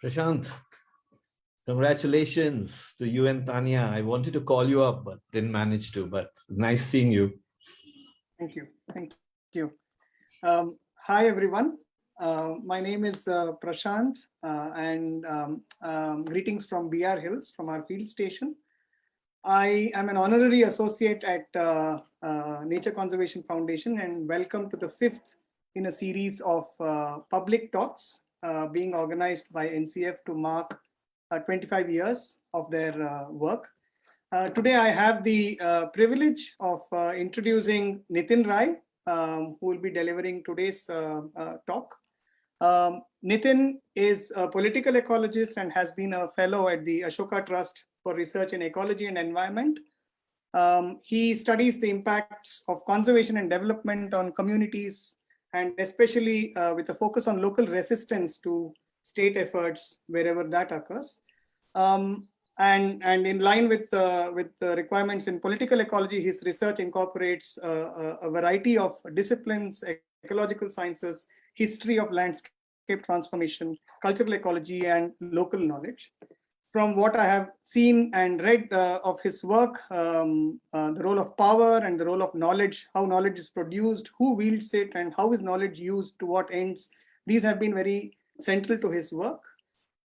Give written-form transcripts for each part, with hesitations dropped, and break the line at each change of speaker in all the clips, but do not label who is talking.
Prashant, congratulations to you and Tanya. I wanted to call you up, but didn't manage to, but nice seeing you.
Thank you. Thank you. Hi, everyone. My name is Prashant, and greetings from BR Hills, from our field station. I am an honorary associate at Nature Conservation Foundation, and welcome to the fifth in a series of public talks being organized by NCF to mark 25 years of their work. Today, I have the privilege of introducing Nitin Rai, who will be delivering today's talk. Nitin is a political ecologist and has been a fellow at the Ashoka Trust for Research in Ecology and Environment. He studies the impacts of conservation and development on communities, and especially with a focus on local resistance to state efforts wherever that occurs. And in line with the requirements in political ecology, his research incorporates a variety of disciplines: ecological sciences, history of landscape transformation, cultural ecology, and local knowledge. From what I have seen and read of his work, the role of power and the role of knowledge, how knowledge is produced, who wields it, and how is knowledge used to what ends, these have been very central to his work.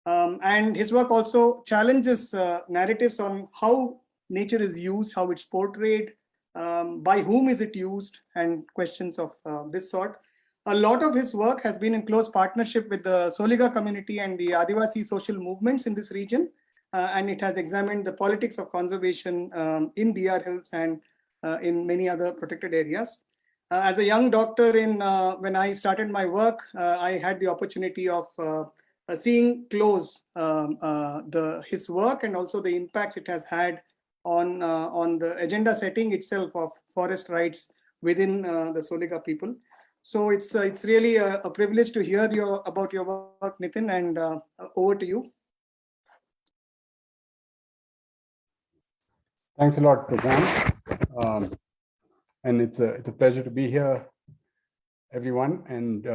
And his work also challenges narratives on how nature is used, how it's portrayed, by whom is it used, and questions of this sort. A lot of his work has been in close partnership with the Soliga community and the Adivasi social movements in this region, and it has examined the politics of conservation in BR Hills and in many other protected areas. As a young doctor, when I started my work, I had the opportunity of seeing close his work and also the impacts it has had on the agenda setting itself of forest rights within the Soliga people. So it's really a privilege to hear about your work, Nitin, and over to you.
Thanks a lot, Prashant. And it's a pleasure to be here, everyone. And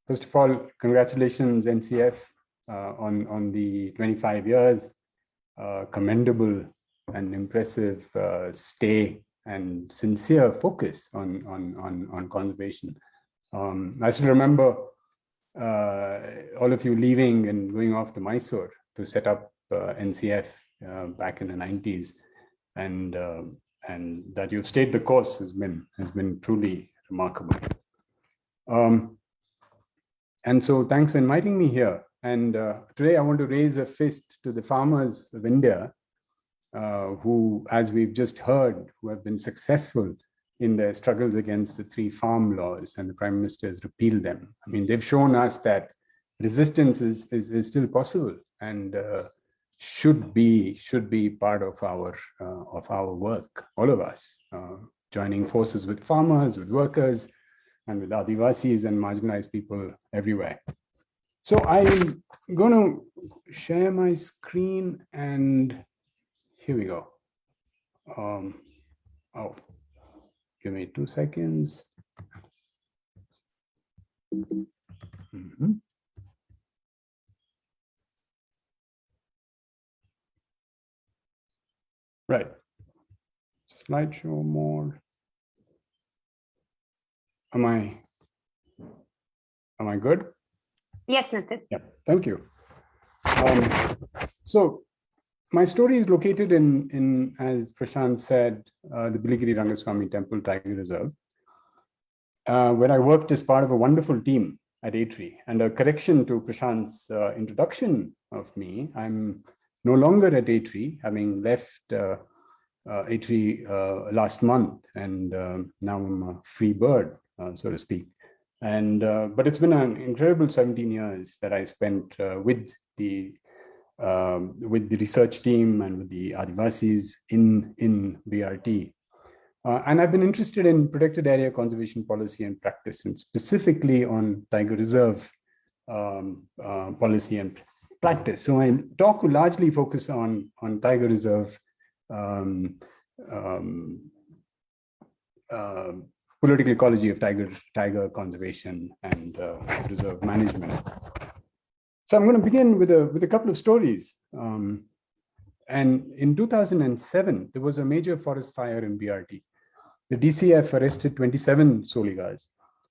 first of all, congratulations, NCF, on the 25 years, commendable and impressive stay and sincere focus on conservation. I still remember all of you leaving and going off to Mysore to set up NCF back in the 90s, and that you've stayed the course has been truly remarkable. And so thanks for inviting me here. And today I want to raise a fist to the farmers of India, who, as we've just heard, who have been successful in their struggles against the 3 farm laws, and the Prime Minister has repealed them. I mean, they've shown us that resistance is still possible and should be part of our work. All of us joining forces with farmers, with workers, and with Adivasis and marginalized people everywhere. So I'm going to share my screen, and here we go. Give me 2 seconds. Right. Slideshow mode. Am I good?
Yes, Nitin.
Yeah, thank you. So my story is located in, as Prashant said, the Biligiri Rangaswamy Temple Tiger Reserve, where I worked as part of a wonderful team at ATRI. And a correction to Prashant's introduction of me, I'm no longer at ATRI, having left ATRI last month, and now I'm a free bird, so to speak. And but it's been an incredible 17 years that I spent with the research team and with the Adivasis in BRT. And I've been interested in protected area conservation policy and practice, and specifically on tiger reserve policy and practice. So my talk will largely focus on tiger reserve political ecology of tiger conservation and reserve management. So I'm going to begin with a couple of stories. And in 2007, there was a major forest fire in BRT. The DCF arrested 27 Soligas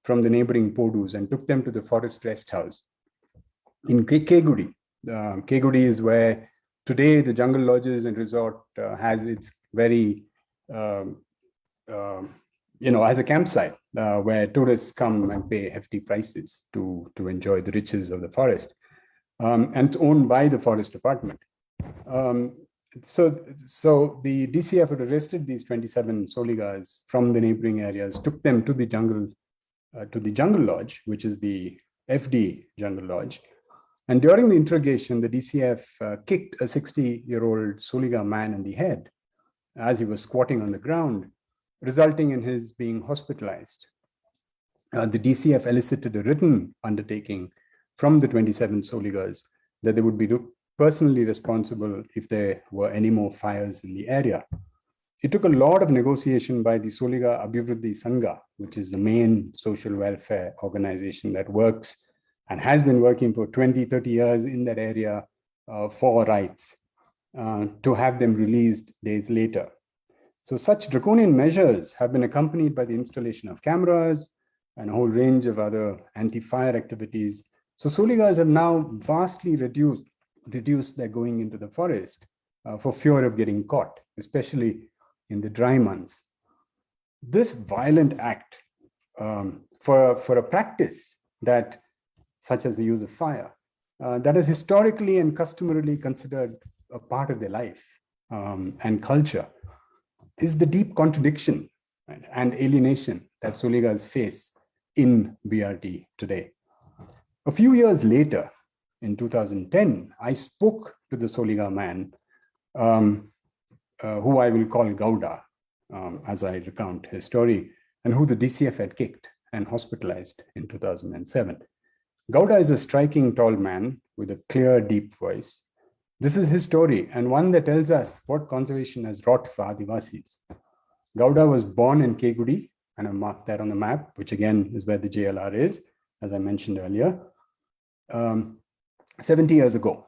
from the neighboring Podus and took them to the forest rest house in Kegudi. Kegudi is where today the Jungle Lodges and Resort has its very, as a campsite where tourists come and pay hefty prices to enjoy the riches of the forest. And it's owned by the Forest Department. So the DCF had arrested these 27 Soligas from the neighboring areas, took them to the jungle lodge, which is the FD Jungle Lodge. And during the interrogation, the DCF kicked a 60-year-old Soliga man in the head as he was squatting on the ground, resulting in his being hospitalized. The DCF elicited a written undertaking from the 27 Soligas that they would be personally responsible if there were any more fires in the area. It took a lot of negotiation by the Soliga Abhivruddhi Sangha, which is the main social welfare organization that works and has been working for 20, 30 years in that area for rights, to have them released days later. So such draconian measures have been accompanied by the installation of cameras and a whole range of other anti-fire activities. So Soligas have now vastly reduced their going into the forest for fear of getting caught, especially in the dry months. This violent act for a practice that, such as the use of fire, that is historically and customarily considered a part of their life and culture, is the deep contradiction, right, and alienation that Soligas face in BRT today. A few years later, in 2010, I spoke to the Soliga man, who I will call Gowda, as I recount his story, and who the DCF had kicked and hospitalized in 2007. Gowda is a striking tall man with a clear, deep voice. This is his story, and one that tells us what conservation has wrought for Adivasis. Gowda was born in Kegudi, and I marked that on the map, which again is where the JLR is, as I mentioned earlier, 70 years ago.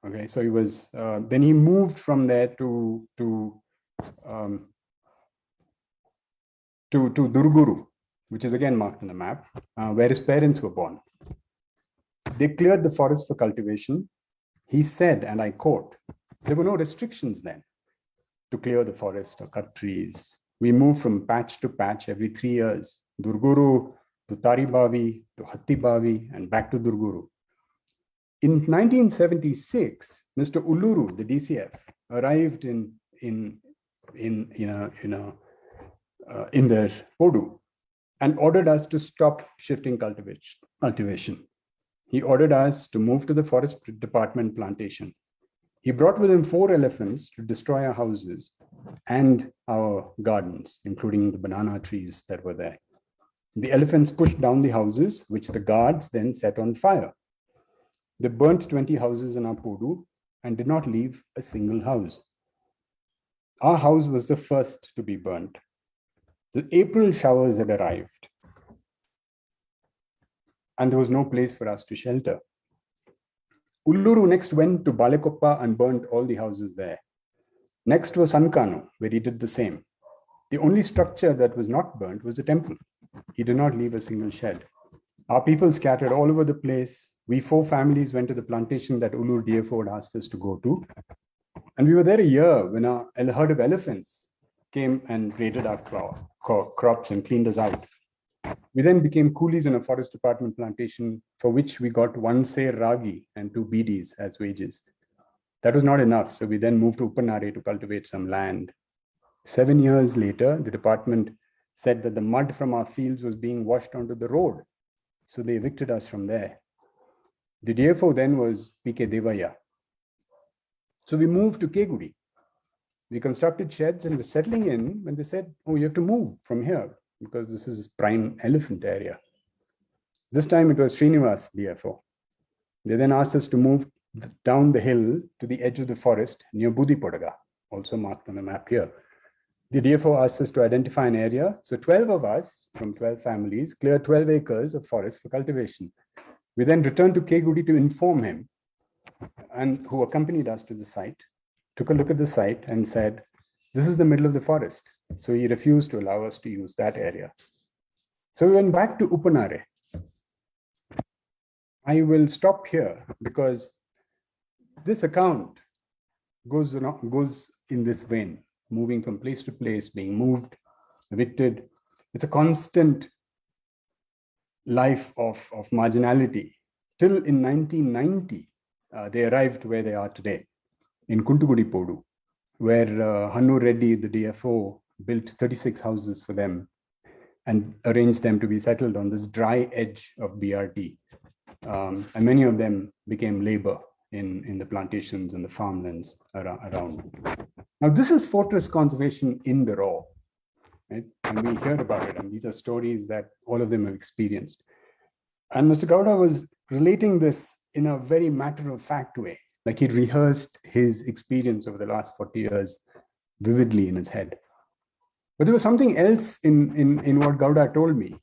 Okay, so he was, then he moved from there to Durguru, which is again marked on the map, where his parents were born. They cleared the forest for cultivation. He said, and I quote, "There were no restrictions then to clear the forest or cut trees. We moved from patch to patch every 3 years, Durguru to Taribavi to Hattibavi and back to Durguru." In 1976, Mr. Uluru, the DCF, arrived in their Podu and ordered us to stop shifting cultivation. He ordered us to move to the forest department plantation. He brought with him 4 elephants to destroy our houses and our gardens, including the banana trees that were there. The elephants pushed down the houses, which the guards then set on fire. They burnt 20 houses in our Podu and did not leave a single house. Our house was the first to be burnt. The April showers had arrived, and there was no place for us to shelter. Uluru next went to Balekoppa and burnt all the houses there. Next was Sankanu, where he did the same. The only structure that was not burnt was a temple. He did not leave a single shed. Our people scattered all over the place. We 4 families went to the plantation that Uluru DFO had asked us to go to. And we were there a year when a herd of elephants came and raided our crops and cleaned us out. We then became coolies in a forest department plantation, for which we got 1 ser ragi and 2 bidis as wages. That was not enough, so we then moved to Upanare to cultivate some land. 7 years later, the department said that the mud from our fields was being washed onto the road, so they evicted us from there. The DFO then was PK Devaya. So we moved to Kegudi. We constructed sheds and were settling in when they said, "Oh, you have to move from here because this is prime elephant area." This time it was Srinivas DFO. They then asked us to move down the hill to the edge of the forest near Budipodaga, also marked on the map here. The DFO asked us to identify an area. So 12 of us from 12 families cleared 12 acres of forest for cultivation. We then returned to Kegudi to inform him and who accompanied us to the site, took a look at the site and said, this is the middle of the forest. So he refused to allow us to use that area. So we went back to Upanare. I will stop here because this account goes in this vein, moving from place to place, being moved, evicted. It's a constant life of marginality. Till in 1990, they arrived where they are today, in Kuntugudi Podu, where Hannu Reddy, the DFO, built 36 houses for them and arranged them to be settled on this dry edge of BRT. And many of them became labor in the plantations and the farmlands around. Now, this is fortress conservation in the raw, right? And we hear about it, and these are stories that all of them have experienced. And Mr. Gowda was relating this in a very matter-of-fact way, like he'd rehearsed his experience over the last 40 years vividly in his head. But there was something else in what Gowda told me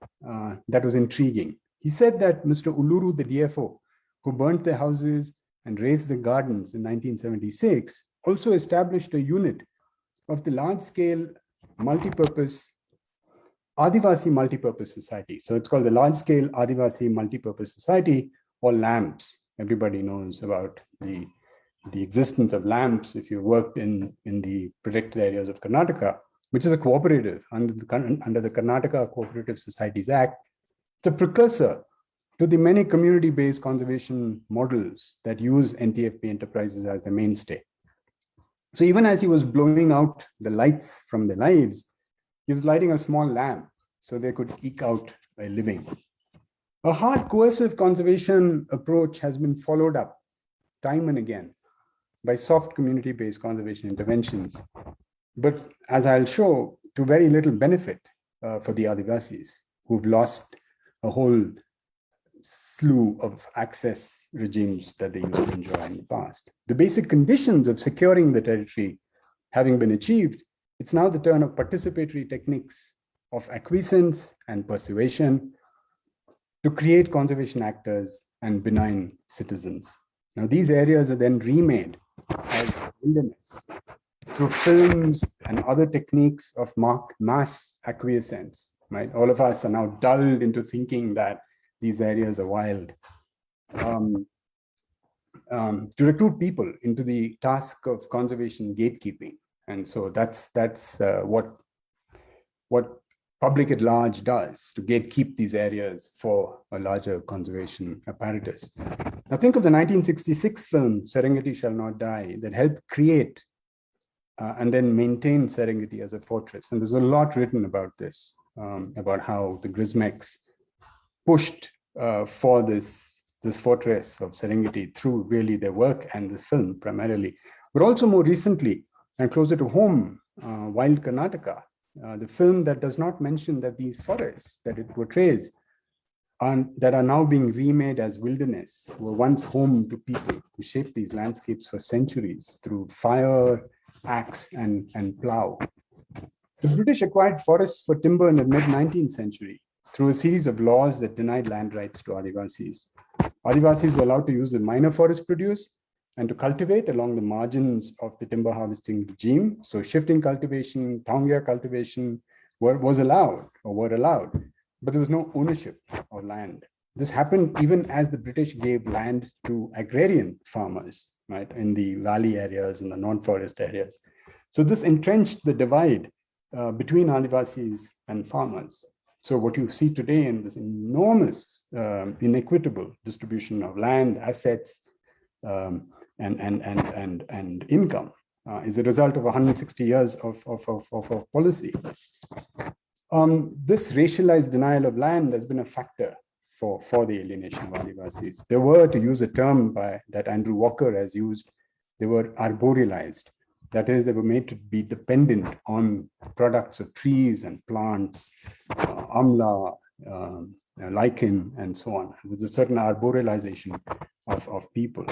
that was intriguing. He said that Mr. Uluru, the DFO, who burnt their houses and raised the gardens in 1976, also established a unit of the large-scale multipurpose Adivasi multipurpose society. So it's called the large-scale Adivasi multipurpose society, or LAMPS. Everybody knows about the existence of LAMPS if you worked in the protected areas of Karnataka, which is a cooperative under the Karnataka Cooperative Societies Act. It's a precursor to the many community-based conservation models that use NTFP enterprises as the mainstay. So even as he was blowing out the lights from their lives, he was lighting a small lamp so they could eke out a living. A hard coercive conservation approach has been followed up time and again by soft community-based conservation interventions, but as I'll show, to very little benefit for the Adivasis, who've lost a whole slew of access regimes that they used to enjoy in the past. The basic conditions of securing the territory having been achieved, it's now the turn of participatory techniques of acquiescence and persuasion to create conservation actors and benign citizens. Now, these areas are then remade as wilderness through films and other techniques of mass acquiescence, right? All of us are now dulled into thinking that these areas are wild. To recruit people into the task of conservation gatekeeping. And so that's what public at large does to gatekeep these areas for a larger conservation apparatus. Now think of the 1966 film, Serengeti Shall Not Die, that helped create and then maintain Serengeti as a fortress. And there's a lot written about this, about how the Grismecs pushed for this fortress of Serengeti through really their work and this film primarily. But also more recently, and closer to home, Wild Karnataka, the film that does not mention that these forests that it portrays that are now being remade as wilderness were once home to people who shaped these landscapes for centuries through fire, axe, and plow. The British acquired forests for timber in the mid-19th century through a series of laws that denied land rights to Adivasis. Adivasis were allowed to use the minor forest produce and to cultivate along the margins of the timber harvesting regime. So shifting cultivation, taungia cultivation were allowed, but there was no ownership of land. This happened even as the British gave land to agrarian farmers, right, in the valley areas and the non-forest areas. So this entrenched the divide between Adivasis and farmers. So what you see today in this enormous, inequitable distribution of land, assets, and income is a result of 160 years of policy. This racialized denial of land has been a factor for the alienation of Adivasis. They were, to use a term that Andrew Walker has used, they were arborealized. That is, they were made to be dependent on products of trees and plants, amla, lichen, and so on. There's a certain arborealization of people.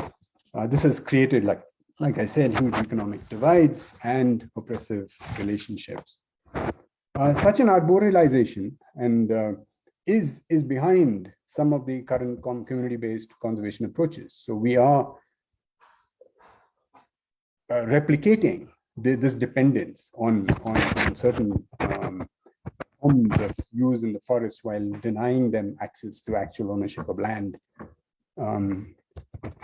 This has created, like I said, huge economic divides and oppressive relationships. Such an arborealization is behind some of the current community-based conservation approaches. So we are replicating this dependence on certain forms of use in the forest while denying them access to actual ownership of land.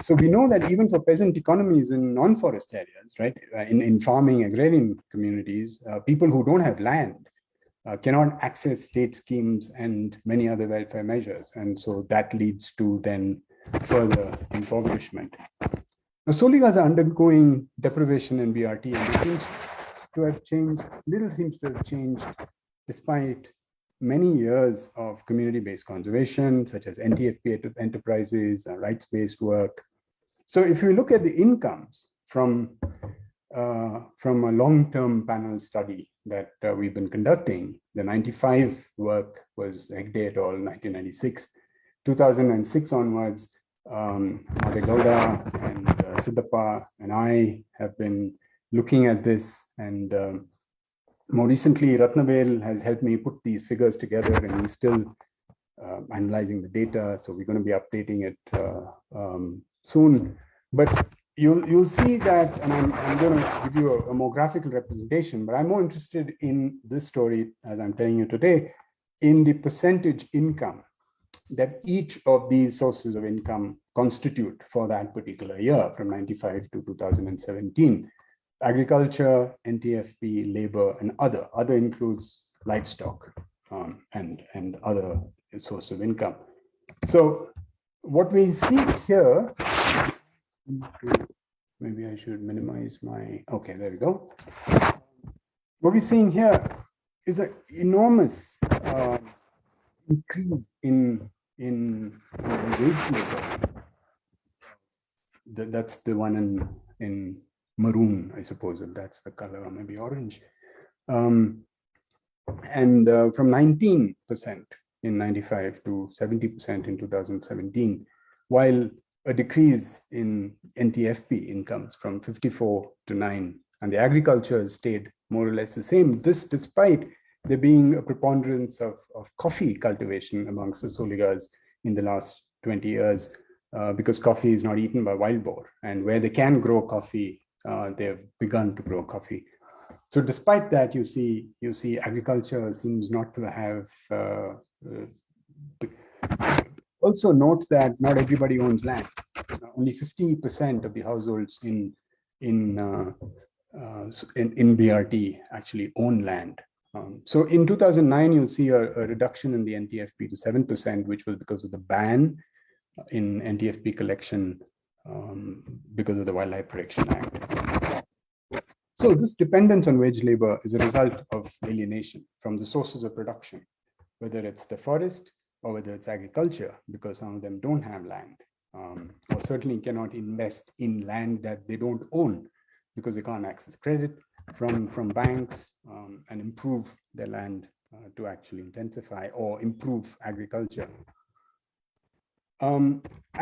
So we know that even for peasant economies in non-forest areas, right, in farming agrarian communities, people who don't have land cannot access state schemes and many other welfare measures. And so that leads to then further impoverishment. Now, Soligas are undergoing deprivation in BRT, and it seems to have changed, little seems to have changed despite many years of community-based conservation, such as NTFP enterprises, rights-based work. So if you look at the incomes from a long-term panel study that we've been conducting, the 95 work was Hegde et al. 1996, 2006 onwards, Madegowda and Siddhappa and I have been looking at this, and more recently, Ratnavel has helped me put these figures together, and he's still analyzing the data. So we're going to be updating it soon. But you'll see that, and I'm going to give you a more graphical representation, but I'm more interested in this story, as I'm telling you today, in the percentage income that each of these sources of income constitute for that particular year from 95 to 2017. Agriculture, NTFP, labor, and other. Other includes livestock and other source of income. So what we see here, maybe I should minimize my, okay, there we go. What we're seeing here is an enormous increase in wage labor. That's the one in maroon, I suppose, if that's the color, or maybe orange. And from 19% in 95 to 70% in 2017, while a decrease in NTFP incomes from 54 to 9, and the agriculture stayed more or less the same. This despite there being a preponderance of coffee cultivation amongst the Soligas in the last 20 years, because coffee is not eaten by wild boar, and where they can grow coffee, they've begun to grow coffee. So despite that, you see agriculture seems not to have. Also note that not everybody owns land. Only 50% of the households in BRT actually own land. So in 2009, you'll see a reduction in the NTFP to 7%, which was because of the ban in NTFP collection because of the Wildlife Protection Act. So this dependence on wage labor is a result of alienation from the sources of production, whether it's the forest or whether it's agriculture, because some of them don't have land, or certainly cannot invest in land that they don't own because they can't access credit from banks and improve their land to actually intensify or improve agriculture. And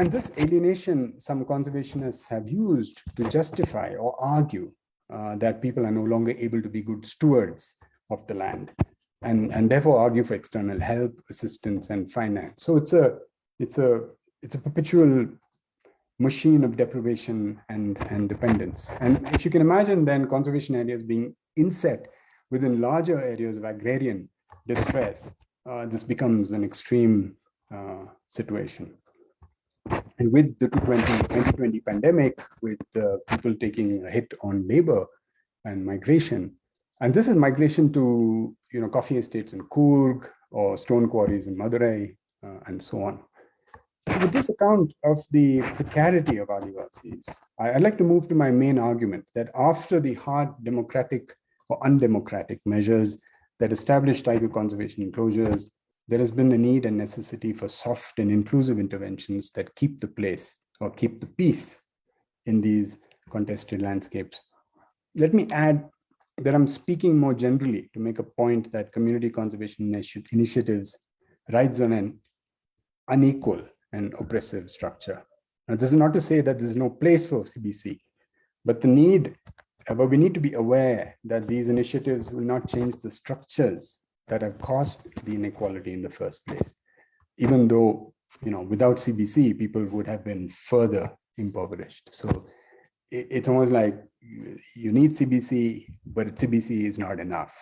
this alienation, some conservationists have used to justify or argue that people are no longer able to be good stewards of the land, and therefore argue for external help, assistance, and finance. So it's a perpetual machine of deprivation and dependence. And if you can imagine, then conservation areas being inset within larger areas of agrarian distress, this becomes an extreme situation. And with the 2020 pandemic, with people taking a hit on labor and migration, and this is migration to coffee estates in Coorg or stone quarries in Madurai and so on. With this account of the precarity of Adivasis, I'd like to move to my main argument that after the hard democratic or undemocratic measures that established tiger conservation enclosures, there has been the need and necessity for soft and inclusive interventions that keep the place or keep the peace in these contested landscapes. Let me add that I'm speaking more generally to make a point that community conservation initiatives rides on an unequal and oppressive structure. Now, this is not to say that there's no place for CBC, but we need to be aware that these initiatives will not change the structures that have caused the inequality in the first place, even though, without CBC, people would have been further impoverished. So it's almost like you need CBC, but CBC is not enough.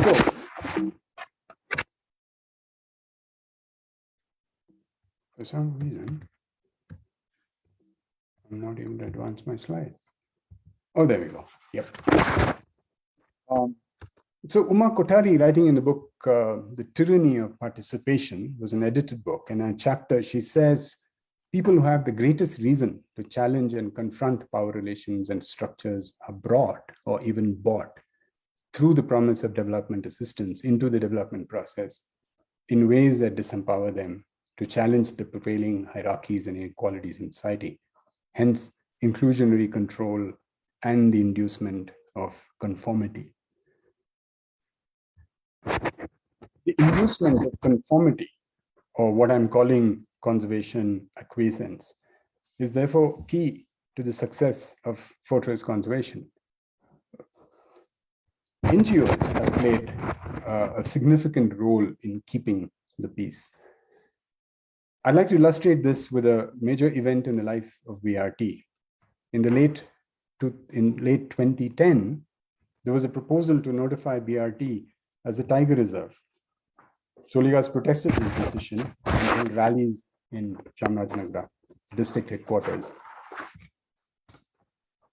So, for some reason, I'm not able to advance my slide. Oh, there we go. Yep. So Uma Kothari, writing in the book, The Tyranny of Participation, was an edited book. And in a chapter, she says, people who have the greatest reason to challenge and confront power relations and structures are brought or even bought through the promise of development assistance into the development process in ways that disempower them to challenge the prevailing hierarchies and inequalities in society. Hence, inclusionary control and the inducement of conformity. The inducement of conformity, or what I'm calling conservation acquiescence, is therefore key to the success of forest conservation. NGOs have played a significant role in keeping the peace. I'd like to illustrate this with a major event in the life of BRT. In late 2010, there was a proposal to notify BRT as a tiger reserve. Soligas protested this decision and held rallies in Chamarajanagar, district headquarters.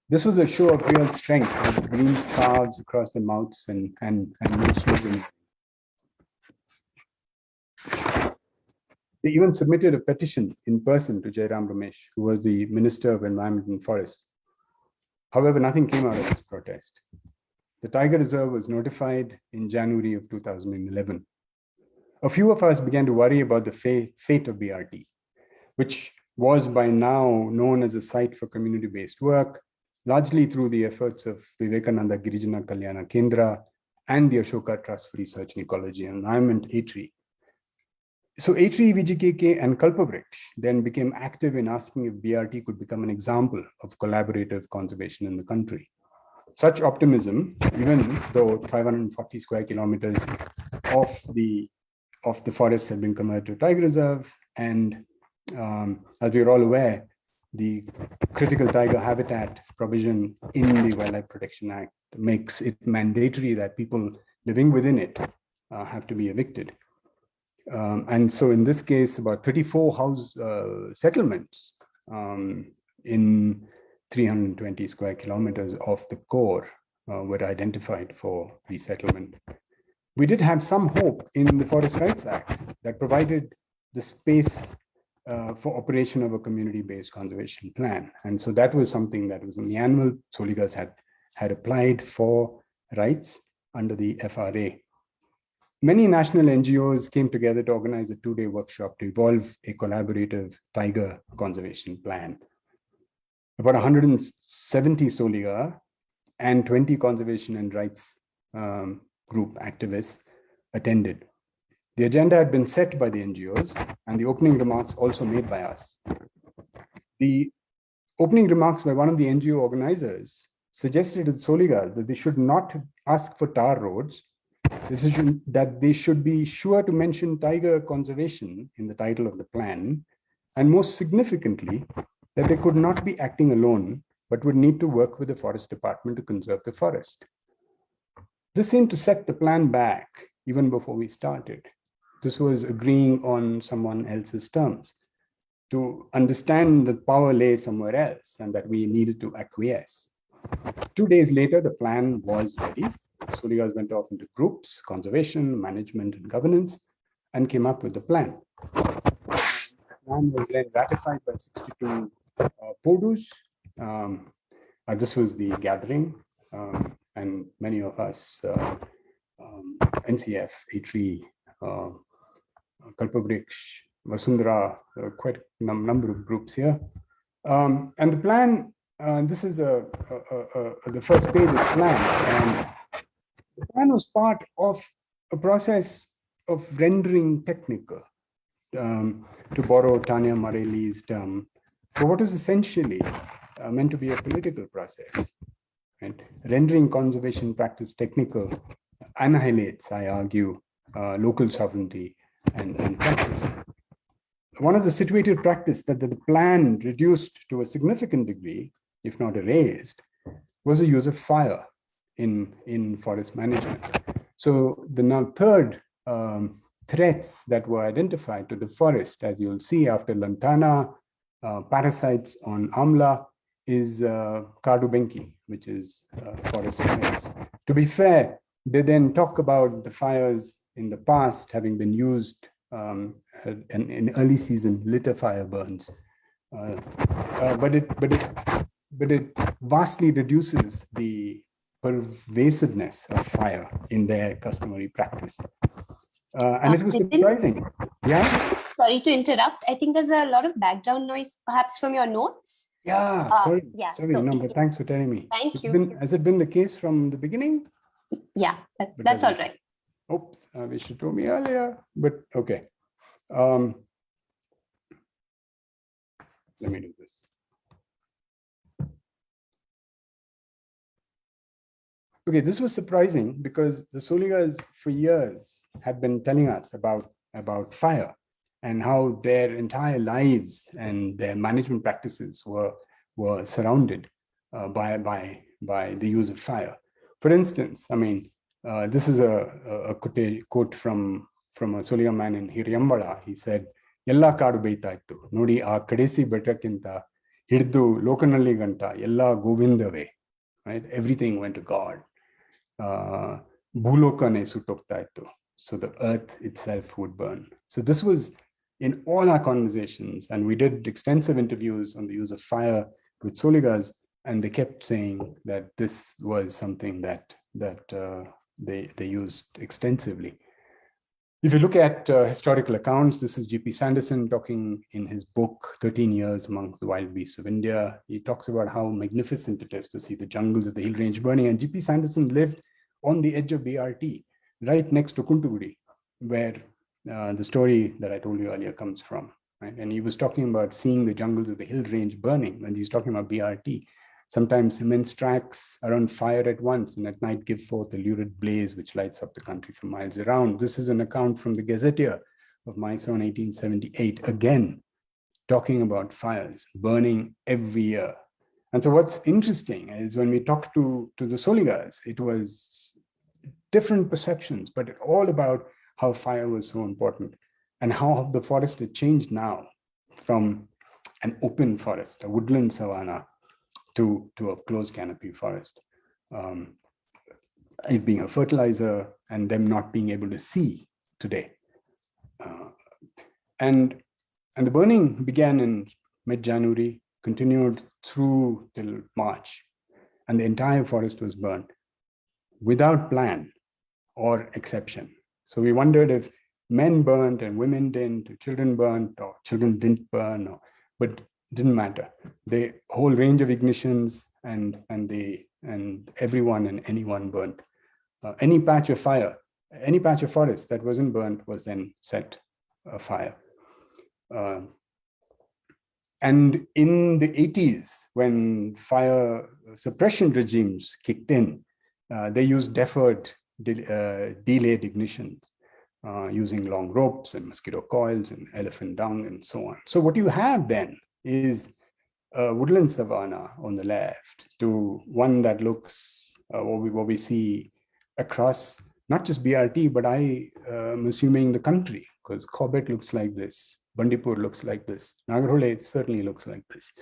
This was a show of real strength, with green scarves across the mouths and no slogans. They even submitted a petition in person to Jairam Ramesh, who was the Minister of Environment and Forests. However, nothing came out of this protest. The Tiger Reserve was notified in January of 2011. A few of us began to worry about the fate of BRT, which was by now known as a site for community-based work, largely through the efforts of Vivekananda Girijana Kalyana Kendra and the Ashoka Trust for Research in Ecology and Environment, ATRE. So ATRE, VGKK, and Kalpavriksha then became active in asking if BRT could become an example of collaborative conservation in the country. Such optimism, even though 540 square kilometers of the forest had been converted to Tiger Reserve, and as we're all aware, the critical tiger habitat provision in the Wildlife Protection Act makes it mandatory that people living within it have to be evicted. And so in this case, about 34 house settlements in 320 square kilometers of the core were identified for resettlement. We did have some hope in the Forest Rights Act that provided the space for operation of a community-based conservation plan. And so that was something that was in the annual. Soligas had applied for rights under the FRA. Many national NGOs came together to organize a two-day workshop to evolve a collaborative tiger conservation plan. About 170 Soliga and 20 conservation and rights group activists attended. The agenda had been set by the NGOs and the opening remarks also made by us. The opening remarks by one of the NGO organizers suggested to the Soligas that they should not ask for tar roads, that they should be sure to mention tiger conservation in the title of the plan, and most significantly, that they could not be acting alone, but would need to work with the forest department to conserve the forest. This seemed to set the plan back even before we started. This was agreeing on someone else's terms, to understand that power lay somewhere else and that we needed to acquiesce. 2 days later, the plan was ready. Soligas went off into groups, conservation, management, and governance, and came up with the plan. The plan was then ratified by 62 PODUs. This was the gathering, and many of us, NCF, ATRE, Kalpavriksha, Vasundhara, quite a number of groups here. And the plan, this is the first page of the plan. And the plan was part of a process of rendering technical, to borrow Tanya Morelli's term, for what was essentially meant to be a political process. Right? Rendering conservation practice technical annihilates, I argue, local sovereignty and practice. One of the situated practice that the plan reduced to a significant degree if not erased, was the use of fire in forest management. So the now third threats that were identified to the forest, as you'll see after lantana, parasites on amla, is Kadu Benki, which is forest fires. To be fair, they then talk about the fires in the past having been used in early season litter fire burns, but it vastly reduces the pervasiveness of fire in their customary practice. And it was
Nitin?
surprising. Yeah.
Sorry to interrupt. I think there's a lot of background noise, perhaps from your notes.
Yeah, sorry.
Yeah,
Sorry,
so
no, but thanks for telling me.
Thank you.
Has it been the case from the beginning?
Yeah, that's all right.
Oops, we should told me earlier, but okay. Let me do this. Okay, this was surprising because the Soligas for years had been telling us about fire and how their entire lives and their management practices were surrounded by the use of fire. For instance, I mean, this is a quote from a Soliga man in Hiriyambala. He said, "Yella kaadu beita ittu. Nodi a kadesi betakkinta hiddu lokanalli ganta yella govindave." Right? Everything went to God. Bhulokane sutokta ittu. So the earth itself would burn. So this was in all our conversations, and we did extensive interviews on the use of fire with Soligas, and they kept saying that this was something that they used extensively. If you look at historical accounts, this is G.P. Sanderson talking in his book, 13 Years Among the Wild Beasts of India. He talks about how magnificent it is to see the jungles of the hill range burning. And G.P. Sanderson lived on the edge of BRT, right next to Kuntugudi, where the story that I told you earlier comes from. Right? And he was talking about seeing the jungles of the hill range burning, and he's talking about BRT. Sometimes immense tracks are on fire at once, and at night give forth a lurid blaze which lights up the country for miles around. This is an account from the Gazetteer of Mysore in 1878, again, talking about fires burning every year. And so what's interesting is when we talk to the Soligas, it was different perceptions, but all about how fire was so important and how the forest had changed now from an open forest, a woodland savanna, to a closed canopy forest. It being a fertilizer and them not being able to see today. And the burning began in mid-January, continued through till March, and the entire forest was burned without plan or exception. So we wondered if men burned and women didn't, or children burned, or children didn't burn, but it didn't matter. The whole range of ignitions and everyone and anyone burned. Any patch of fire, any patch of forest that wasn't burnt was then set afire. And in the 80s, when fire suppression regimes kicked in, they used deferred, delayed ignitions, using long ropes and mosquito coils and elephant dung and so on. So what you have then is a woodland savanna on the left to one that looks what we see across not just BRT, but I am assuming the country, because Corbett looks like this, Bandipur looks like this, Nagarhole certainly looks like this.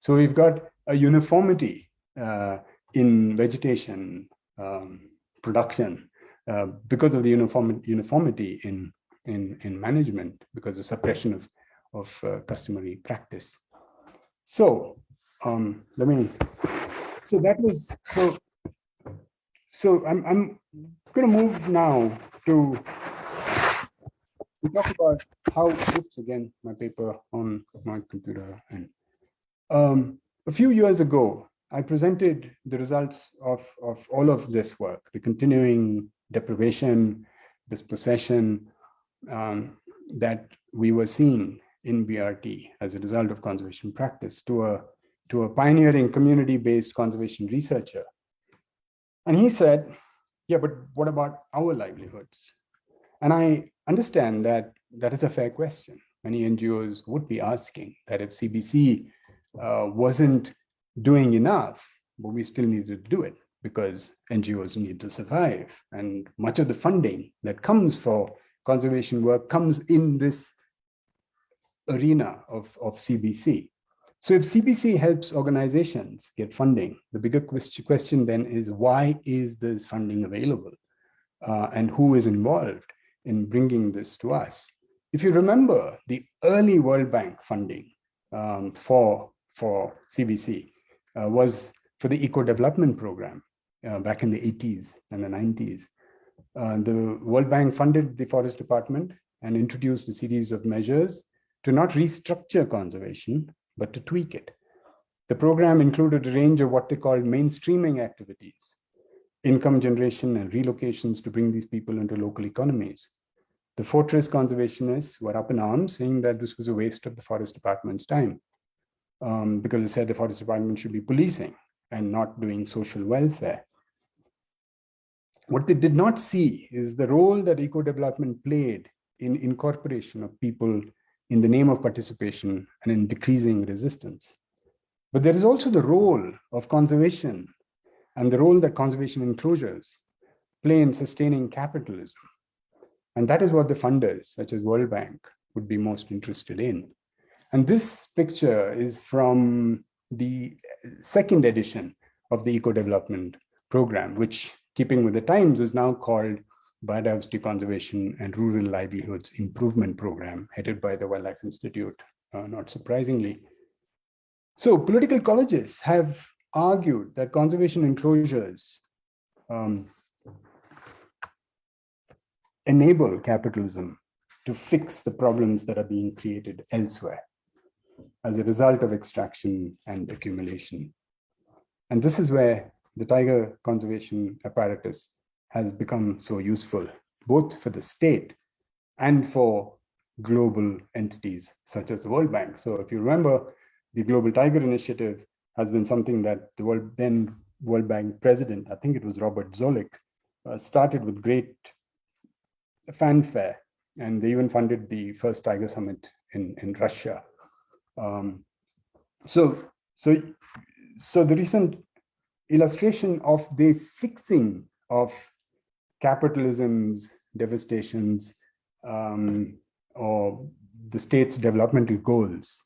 So we've got a uniformity in vegetation production because of the uniformity in management, because of suppression of customary practice. So so I'm going to move now to talk about how, oops, again, my paper on my computer. And a few years ago, I presented the results of all of this work, the continuing deprivation, dispossession that we were seeing in BRT as a result of conservation practice to a pioneering community-based conservation researcher. And he said, yeah, but what about our livelihoods? And I understand that that is a fair question. Many NGOs would be asking that if CBC wasn't doing enough, but we still needed to do it because NGOs need to survive. And much of the funding that comes for conservation work comes in this arena of CBC. So if CBC helps organizations get funding, the bigger question then is, why is this funding available? And who is involved in bringing this to us? If you remember, the early World Bank funding for CBC was for the eco-development program back in the 80s and the 90s. The World Bank funded the Forest Department and introduced a series of measures to not restructure conservation, but to tweak it. The program included a range of what they called mainstreaming activities, income generation and relocations to bring these people into local economies. The fortress conservationists were up in arms, saying that this was a waste of the Forest Department's time, because they said the Forest Department should be policing and not doing social welfare. What they did not see is the role that eco-development played in incorporation of people in the name of participation and in decreasing resistance. But there is also the role of conservation and the role that conservation enclosures play in sustaining capitalism. And that is what the funders, such as World Bank, would be most interested in. And this picture is from the second edition of the Eco-Development Program, which, keeping with the times, is now called Biodiversity Conservation and Rural Livelihoods Improvement Program, headed by the Wildlife Institute, not surprisingly. So political ecologists have argued that conservation enclosures enable capitalism to fix the problems that are being created elsewhere as a result of extraction and accumulation. And this is where the tiger conservation apparatus has become so useful, both for the state and for global entities such as the World Bank. So if you remember, the Global Tiger Initiative has been something that the then World Bank president, I think it was Robert Zoellick, started with great fanfare, and they even funded the first Tiger Summit in Russia. So the recent illustration of this fixing of capitalism's devastations or the state's developmental goals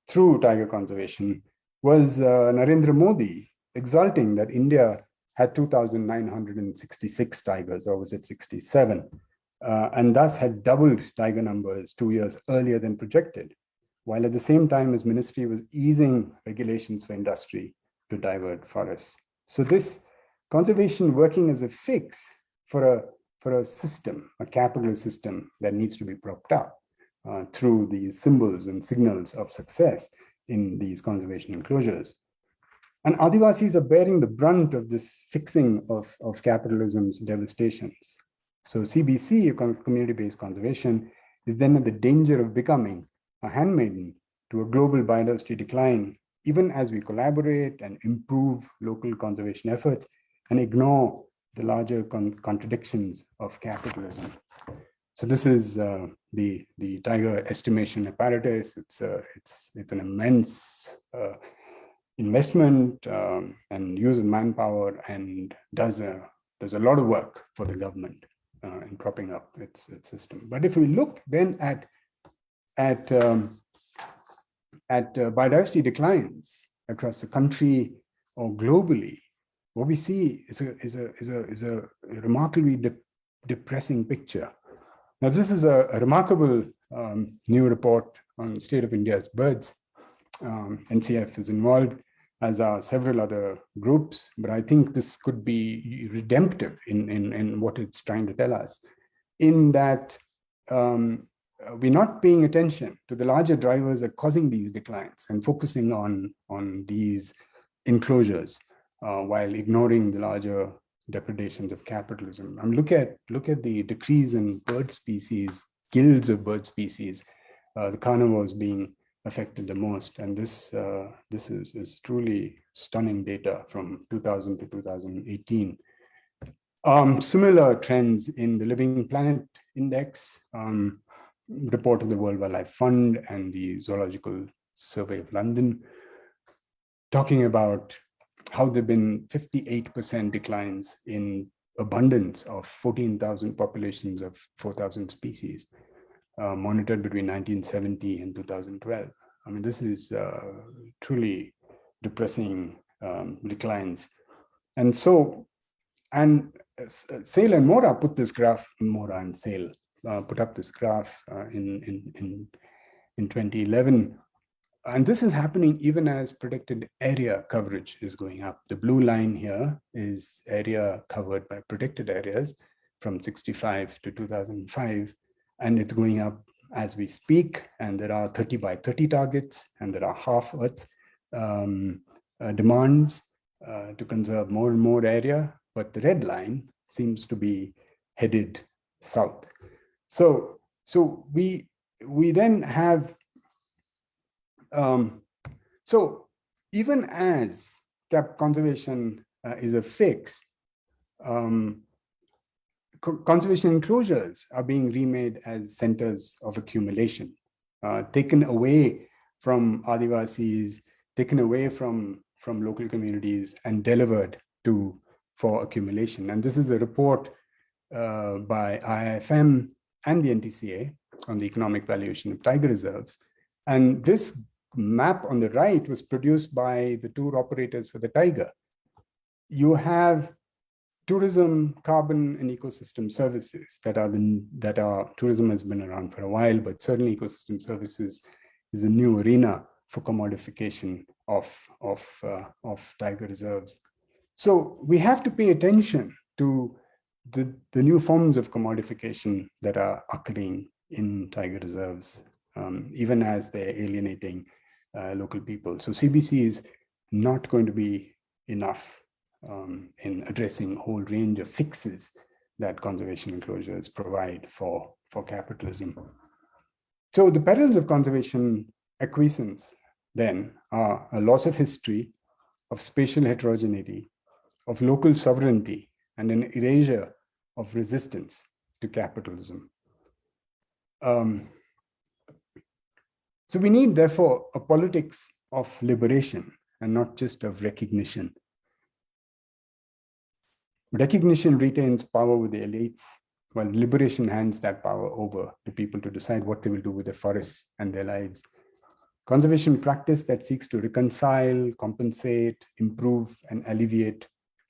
through tiger conservation was Narendra Modi exulting that India had 2,966 tigers, or was it 67, and thus had doubled tiger numbers 2 years earlier than projected, while at the same time his ministry was easing regulations for industry to divert forests. So this conservation working as a fix for a system, a capitalist system that needs to be propped up through these symbols and signals of success in these conservation enclosures. And Adivasis are bearing the brunt of this fixing of capitalism's devastations. So CBC, community-based conservation, is then at the danger of becoming a handmaiden to a global biodiversity decline, even as we collaborate and improve local conservation efforts and ignore the larger contradictions of capitalism. So this is the tiger estimation apparatus. It's an immense investment and use of manpower, and does a lot of work for the government in propping up its system. But if we look then at biodiversity declines across the country or globally, what we see is a remarkably depressing picture. Now, this is a remarkable new report on the state of India's birds. NCF is involved, as are several other groups, but I think this could be redemptive in what it's trying to tell us, in that we're not paying attention to the larger drivers that are causing these declines and focusing on these enclosures while ignoring the larger depredations of capitalism. I mean, look at the decrease in bird species, guilds of bird species, the carnivores being affected the most, and this is truly stunning data from 2000 to 2018. Similar trends in the Living Planet Index, report of the World Wildlife Fund and the Zoological Survey of London. talking about how there have been 58% declines in abundance of 14,000 populations of 4,000 species monitored between 1970 and 2012. I mean, this is truly depressing declines. And so, and Sale and Mora put this graph, Mora and Sale put up this graph in 2011. And this is happening even as predicted area coverage is going up. The blue line here is area covered by predicted areas from 65 to 2005. And it's going up as we speak. And there are 30 by 30 targets, and there are half Earth demands to conserve more and more area. But the red line seems to be headed south. So we then have so even as conservation is a fix, conservation enclosures are being remade as centers of accumulation, taken away from Adivasis, taken away from local communities and delivered for accumulation. And this is a report by IIFM and the NTCA on the economic valuation of tiger reserves. And this map on the right was produced by the tour operators for the tiger. You have tourism, carbon, and ecosystem services that are tourism has been around for a while, but certainly ecosystem services is a new arena for commodification of tiger reserves. So we have to pay attention to the new forms of commodification that are occurring in tiger reserves, even as they're alienating local people. So CBC is not going to be enough in addressing a whole range of fixes that conservation enclosures provide for capitalism. So the perils of conservation acquiescence then are a loss of history, of spatial heterogeneity, of local sovereignty, and an erasure of resistance to capitalism. So we need, therefore, a politics of liberation and not just of recognition. Recognition retains power with the elites, while liberation hands that power over to people to decide what they will do with their forests and their lives. Conservation practice that seeks to reconcile, compensate, improve, and alleviate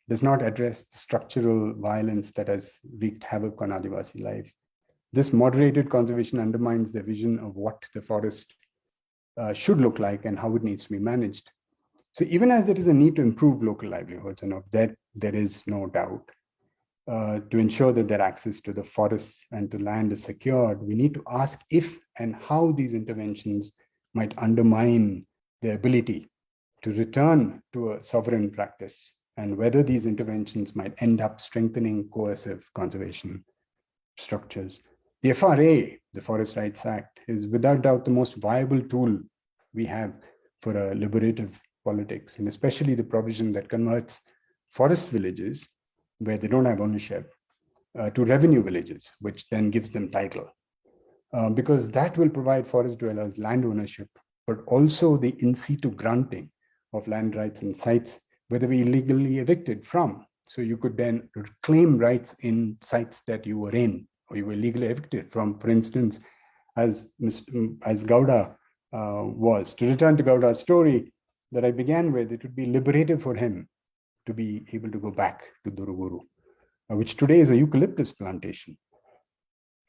does not address the structural violence that has wreaked havoc on Adivasi life. This moderated conservation undermines the vision of what the forest should look like and how it needs to be managed. So even as there is a need to improve local livelihoods, and of that there is no doubt, to ensure that their access to the forests and to land is secured, we need to ask if and how these interventions might undermine their ability to return to a sovereign practice, and whether these interventions might end up strengthening coercive conservation structures. The FRA, the Forest Rights Act, is without doubt the most viable tool we have for a liberative politics, and especially the provision that converts forest villages, where they don't have ownership, to revenue villages, which then gives them title. Because that will provide forest dwellers land ownership, but also the in situ granting of land rights in sites where they were illegally evicted from. So you could then claim rights in sites that you were in, or you were legally evicted from. For instance, as Gowda was, to return to Gowda's story that I began with, it would be liberative for him to be able to go back to Duruguru, which today is a eucalyptus plantation,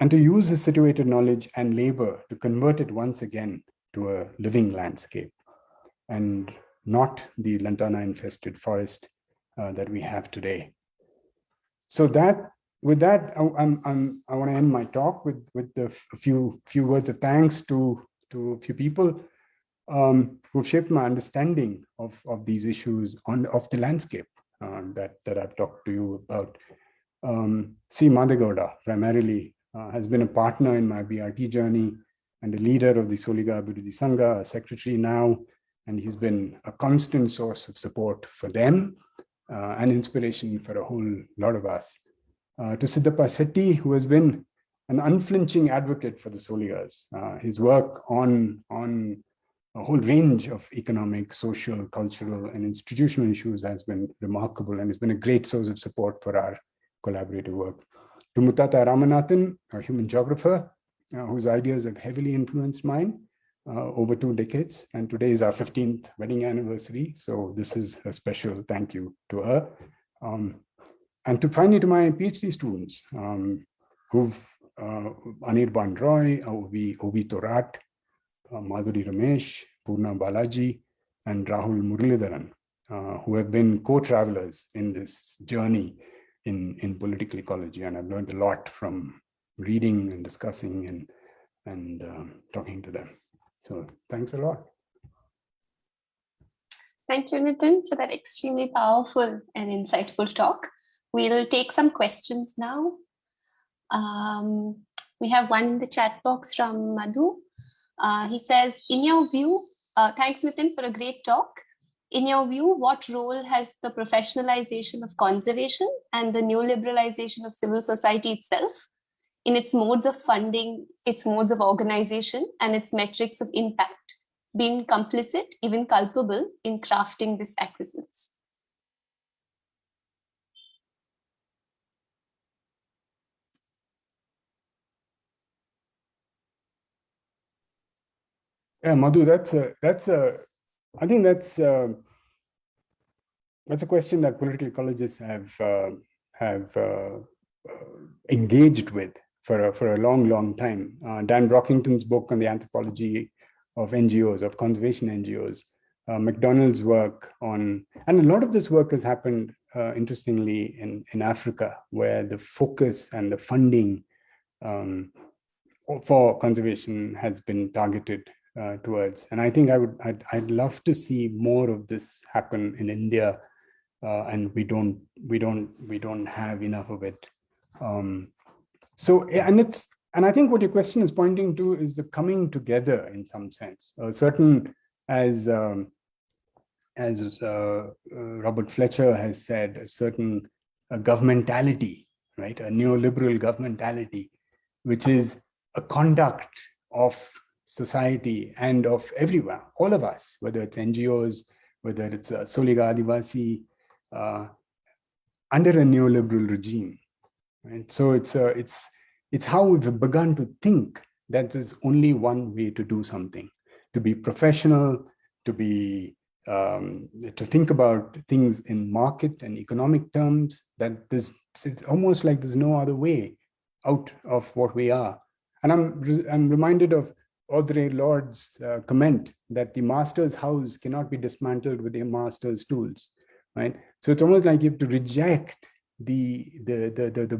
and to use his situated knowledge and labor to convert it once again to a living landscape, and not the lantana infested forest that we have today. So that, with that, I want to end my talk with a few words of thanks to a few people who've shaped my understanding of these issues of the landscape that I've talked to you about. C. Madegowda primarily has been a partner in my BRT journey and a leader of the Soliga Abhivruddhi Sangha, a secretary now, and he's been a constant source of support for them and inspiration for a whole lot of us. To Siddhappa Setti, who has been an unflinching advocate for the Soligas. His work on a whole range of economic, social, cultural, and institutional issues has been remarkable and has been a great source of support for our collaborative work. To Mutata Ramanathan, a human geographer, whose ideas have heavily influenced mine over 2 decades. And today is our 15th wedding anniversary. So this is a special thank you to her. And finally to my PhD students, who've Anirban Roy, Ovi Torat, Madhuri Ramesh, Purna Balaji, and Rahul Muralidharan, who have been co-travelers in this journey in political ecology. And I've learned a lot from reading and discussing and talking to them. So thanks a lot.
Thank you, Nitin, for that extremely powerful and insightful talk. We'll take some questions now. We have one in the chat box from Madhu. He says, in your view, thanks Nitin for a great talk. In your view, what role has the professionalization of conservation and the neoliberalization of civil society itself in its modes of funding, its modes of organization, and its metrics of impact been complicit, even culpable in crafting this acquiescence?
Yeah, Madhu, I think that's a question that political ecologists have engaged with for a long time. Dan Brockington's book on the anthropology of NGOs, of conservation NGOs, McDonald's work on, and a lot of this work has happened, interestingly, in Africa, where the focus and the funding for conservation has been targeted towards. And I think I'd love to see more of this happen in India, and we don't have enough of it. And I think what your question is pointing to is the coming together in some sense. Certain, as Robert Fletcher has said, a certain governmentality, right? A neoliberal governmentality, which is a conduct of society and of everyone, all of us, whether it's NGOs, whether it's Soliga Adivasi, under a neoliberal regime, right? So it's how we've begun to think that there's only one way to do something, to be professional, to think about things in market and economic terms, that it's almost like there's no other way out of what we are. And I'm reminded of Audre Lorde's comment that the master's house cannot be dismantled with the master's tools, right? So it's almost like you have to reject the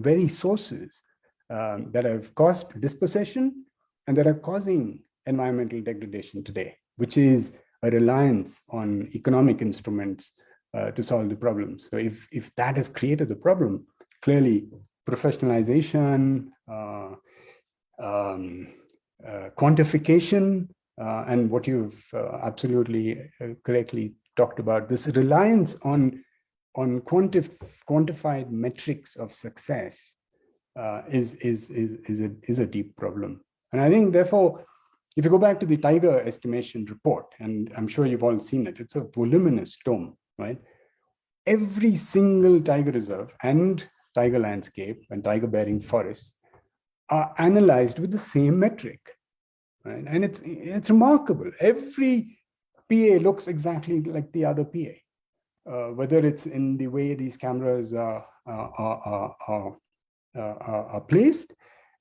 very sources that have caused dispossession and that are causing environmental degradation today, which is a reliance on economic instruments to solve the problems. So if that has created the problem, clearly professionalization, quantification, and what you've absolutely correctly talked about, this reliance on quantified metrics of success is a deep problem. And I think, therefore, if you go back to the tiger estimation report, and I'm sure you've all seen it, it's a voluminous tome, right? Every single tiger reserve and tiger landscape and tiger bearing forests are analyzed with the same metric, right? And it's remarkable. Every PA looks exactly like the other PA, whether it's in the way these cameras are placed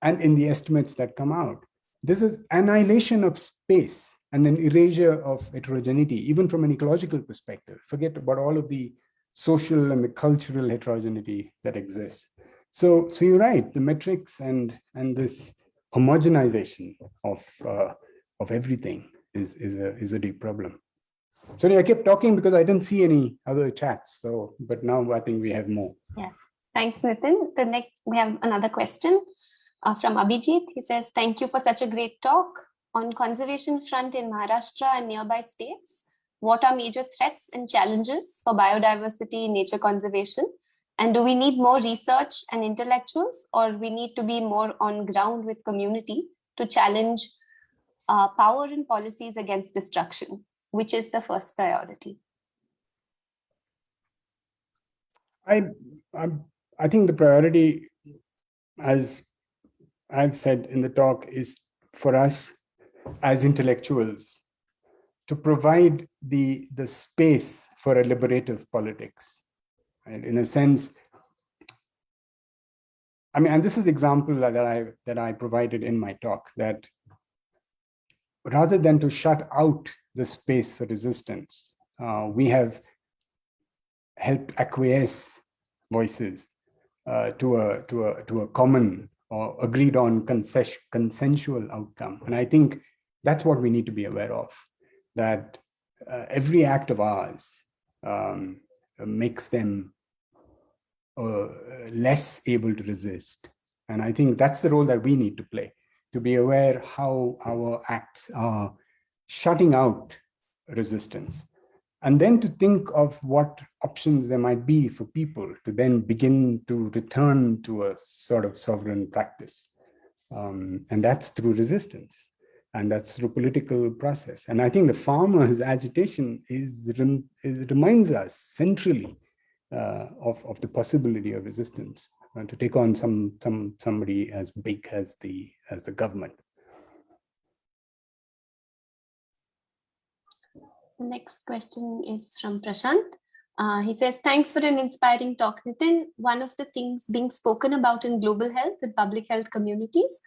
and in the estimates that come out. This is annihilation of space and an erasure of heterogeneity, even from an ecological perspective. Forget about all of the social and the cultural heterogeneity that exists. So you're right, the metrics and this homogenization of everything is a deep problem. Sorry, I kept talking because I didn't see any other chats. So, but now I think we have more.
Yeah, thanks, Nitin. The next, we have another question from Abhijit. He says, thank you for such a great talk. On conservation front in Maharashtra and nearby states, what are major threats and challenges for biodiversity nature conservation? And do we need more research and intellectuals, or we need to be more on ground with community to challenge power and policies against destruction? Which is the first priority?
I think the priority, as I've said in the talk, is for us as intellectuals to provide the space for a liberative politics. And in a sense, I mean, and this is the example that I provided in my talk, that rather than to shut out the space for resistance, we have helped acquiesce voices to a common or agreed on consensual outcome. And I think that's what we need to be aware of, that every act of ours makes them less able to resist. And I think that's the role that we need to play, to be aware how our acts are shutting out resistance. And then to think of what options there might be for people to then begin to return to a sort of sovereign practice. And that's through resistance. And that's through political process. And I think the farmers' agitation reminds us centrally of the possibility of resistance to take on somebody as big as the government.
The next question is from Prashant. He says, thanks for an inspiring talk, Nitin. One of the things being spoken about in global health with public health communities,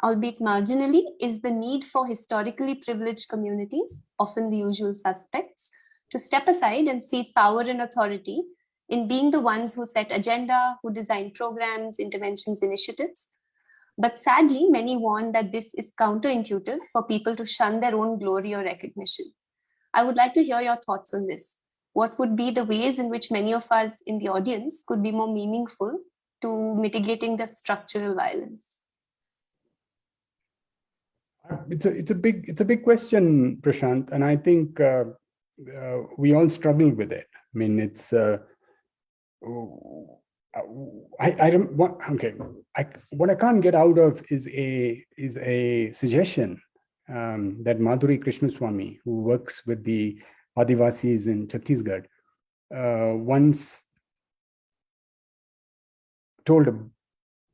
albeit marginally, is the need for historically privileged communities, often the usual suspects, to step aside and cede power and authority in being the ones who set agenda, who design programs, interventions, initiatives. But sadly, many warn that this is counterintuitive for people to shun their own glory or recognition. I would like to hear your thoughts on this. What would be the ways in which many of us in the audience could be more meaningful to mitigating the structural violence?
It's a big question, Prashant, and I think we all struggle with it. I mean, it's what I can't get out of is a suggestion that Madhuri Krishnaswamy, who works with the Adivasis in Chhattisgarh, once told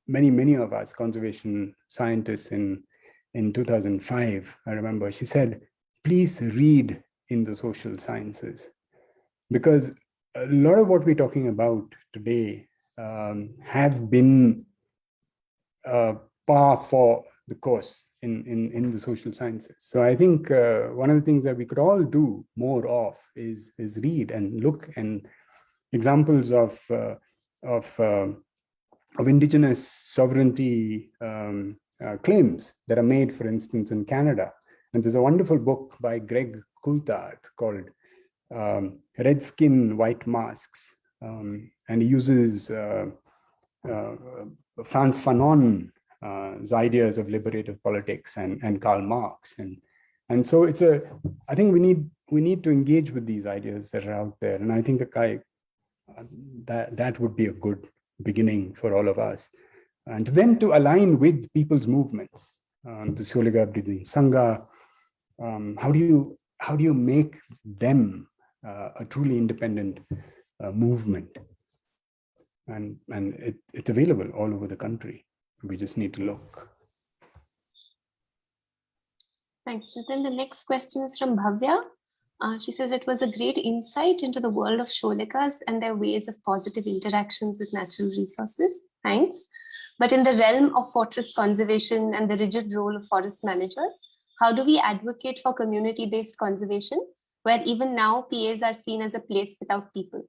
many of us conservation scientists in 2005, I remember, she said, please read in the social sciences, because a lot of what we're talking about today have been par for the course in the social sciences. So I think one of the things that we could all do more of is read and look, and examples of indigenous sovereignty claims that are made, for instance, in Canada. And there's a wonderful book by Greg Coulthard called Red Skin, White Masks. And he uses Frantz Fanon's ideas of liberative politics and Karl Marx. And so I think we need to engage with these ideas that are out there. And I think that would be a good beginning for all of us. And then to align with people's movements, the Soliga Breathing Sangha, how do you make them a truly independent movement? And it's available all over the country. We just need to look.
Thanks, Nitin. The next question is from Bhavya. She says it was a great insight into the world of Sholikas and their ways of positive interactions with natural resources. Thanks. But in the realm of forest conservation and the rigid role of forest managers, how do we advocate for community-based conservation, where even now PAs are seen as a place without people?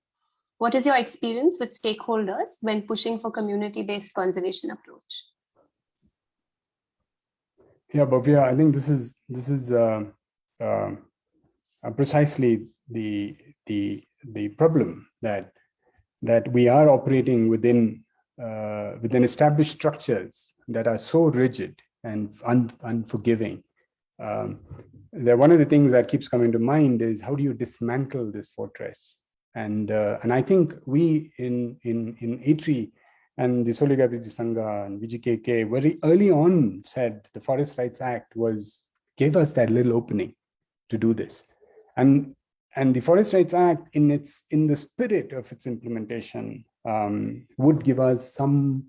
What is your experience with stakeholders when pushing for community-based conservation approach?
Yeah, Bhavya, I think this is precisely the problem that we are operating within established structures that are so rigid and unforgiving. One of the things that keeps coming to mind is, how do you dismantle this fortress? And I think we in ITRI and the Soliga Sangha and VGKK very early on said the Forest Rights Act was gave us that little opening to do this. And the Forest Rights Act, in the spirit of its implementation, would give us some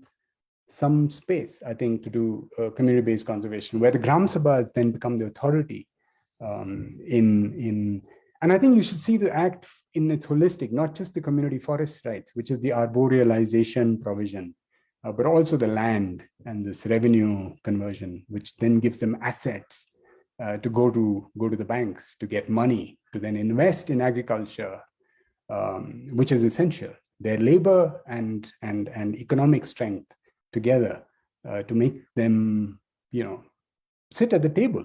space, I think, to do community-based conservation, where the Gram Sabhas then become the authority. And I think you should see the act in its holistic, not just the community forest rights, which is the arborealization provision, but also the land and this revenue conversion, which then gives them assets to go to the banks to get money to then invest in agriculture, which is essential. Their labor and economic strength together to make them, sit at the table.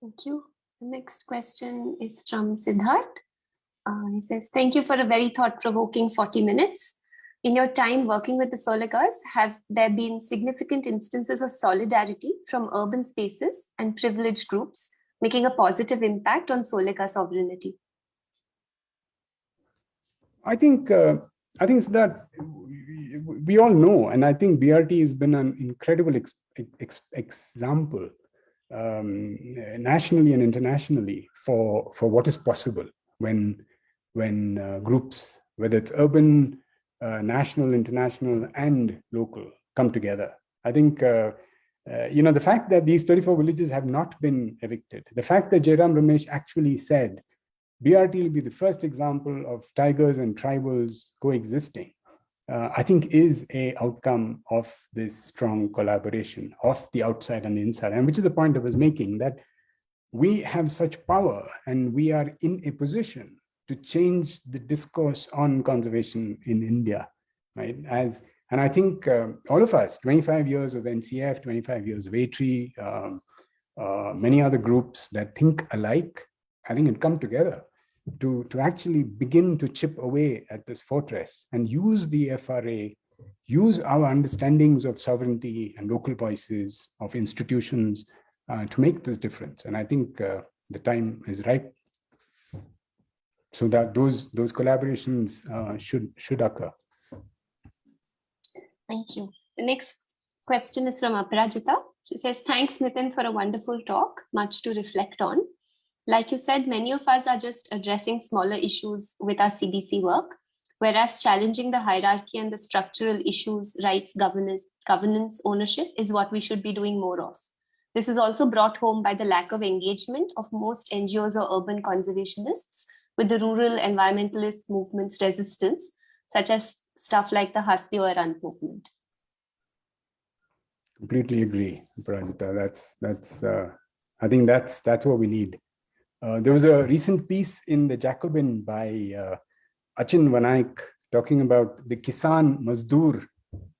Thank you. The next question is from Siddharth. He says, thank you for a very thought-provoking 40 minutes. In your time working with the Solikas, have there been significant instances of solidarity from urban spaces and privileged groups making a positive impact on Solika sovereignty?
I think it's that we all know, and I think BRT has been an incredible example nationally and internationally for what is possible when groups, whether it's urban, national, international, and local, come together. I think the fact that these 34 villages have not been evicted, the fact that Jairam Ramesh actually said BRT will be the first example of tigers and tribals coexisting, I think is a outcome of this strong collaboration of the outside and the inside, and which is the point I was making, that we have such power and we are in a position to change the discourse on conservation in India, right? And I think all of us, 25 years of NCF, 25 years of ATRI, many other groups that think alike, I think, had come together to actually begin to chip away at this fortress and use the FRA, use our understandings of sovereignty and local voices of institutions to make this difference. And I think the time is ripe so that those collaborations should occur.
Thank you. The next question is from Aparajita. She says, thanks, Nitin, for a wonderful talk, much to reflect on. Like you said, many of us are just addressing smaller issues with our CBC work, whereas challenging the hierarchy and the structural issues, rights, governance, ownership is what we should be doing more of. This is also brought home by the lack of engagement of most NGOs or urban conservationists with the rural environmentalist movement's resistance, such as stuff like the Hasti Aur Ant movement.
Completely agree, Pranita. I think that's what we need. There was a recent piece in the Jacobin by Achin Vanaik talking about the Kisan Mazdoor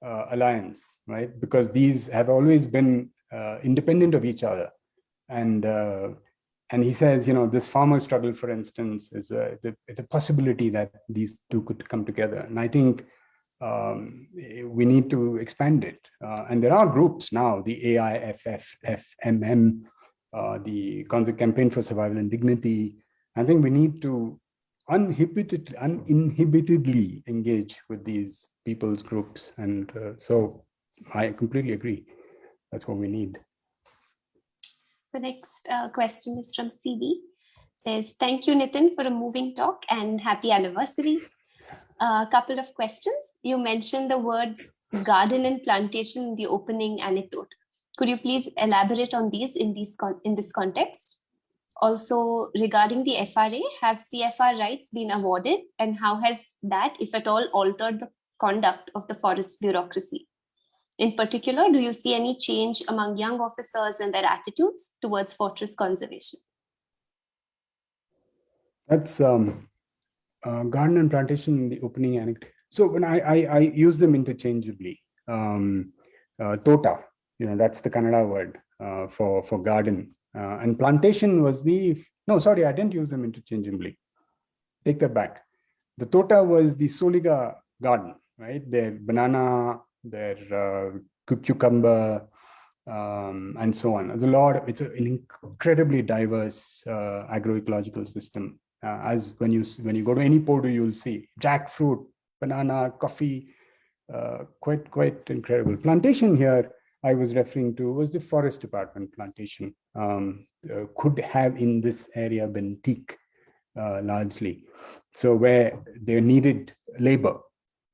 Alliance, right? Because these have always been independent of each other. And he says, this farmer struggle, for instance, is it's a possibility that these two could come together. And I think we need to expand it. And there are groups now, the AIFFFMM, the Campaign for Survival and Dignity. I think we need to uninhibitedly engage with these people's groups. And so I completely agree. That's what we need.
The next question is from CB. Says, thank you, Nitin, for a moving talk and happy anniversary. A couple of questions. You mentioned the words garden and plantation in the opening anecdote. Could you please elaborate on these in this context? Also, regarding the FRA, have CFR rights been awarded, and how has that, if at all, altered the conduct of the forest bureaucracy? In particular, do you see any change among young officers and their attitudes towards fortress conservation?
That's garden and plantation in the opening anecdote. So when I use them interchangeably, tota, that's the Kannada word for garden, and plantation was no, sorry, I didn't use them interchangeably. Take that back. The tota was the Soliga garden, right? Their banana, their cucumber, and so on. There's a lot. It's an incredibly diverse agroecological system. As when you go to any Podu, you'll see jackfruit, banana, coffee, quite incredible. Plantation here I was referring to was the forest department plantation. Could have in this area been teak largely. So where they needed labor.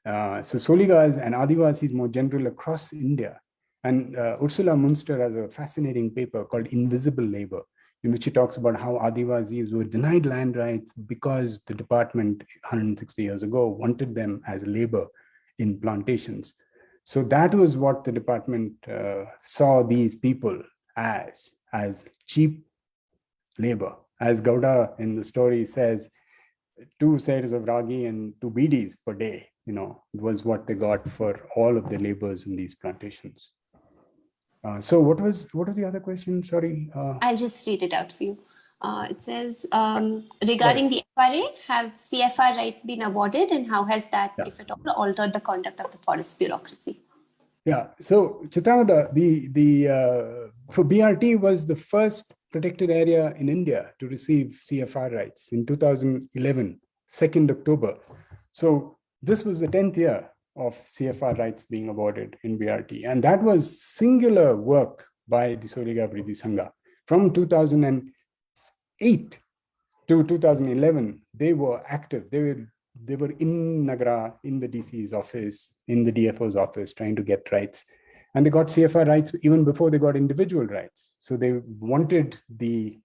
So Soligas and Adivasis more general across India. And Ursula Munster has a fascinating paper called Invisible Labor, in which she talks about how Adivasis were denied land rights because the department 160 years ago wanted them as labor in plantations. So that was what the department saw these people as cheap labor. As Gowda in the story says, 2 sets of ragi and 2 bidis per day, was what they got for all of the laborers in these plantations. So what was the other question? Sorry.
I'll just read it out for you. It says, regarding the FRA, have CFR rights been awarded, and how has that, if at all, altered the conduct of the forest bureaucracy?
Yeah, so Chitrangada, for BRT was the first protected area in India to receive CFR rights in 2011, 2nd October. So this was the 10th year of CFR rights being awarded in BRT. And that was singular work by the Soliga Abhivruddhi Sangha. From 2008 to 2011, they were active. They were in Nagara, in the DC's office, in the DFO's office, trying to get rights. And they got CFR rights even before they got individual rights. So they wanted the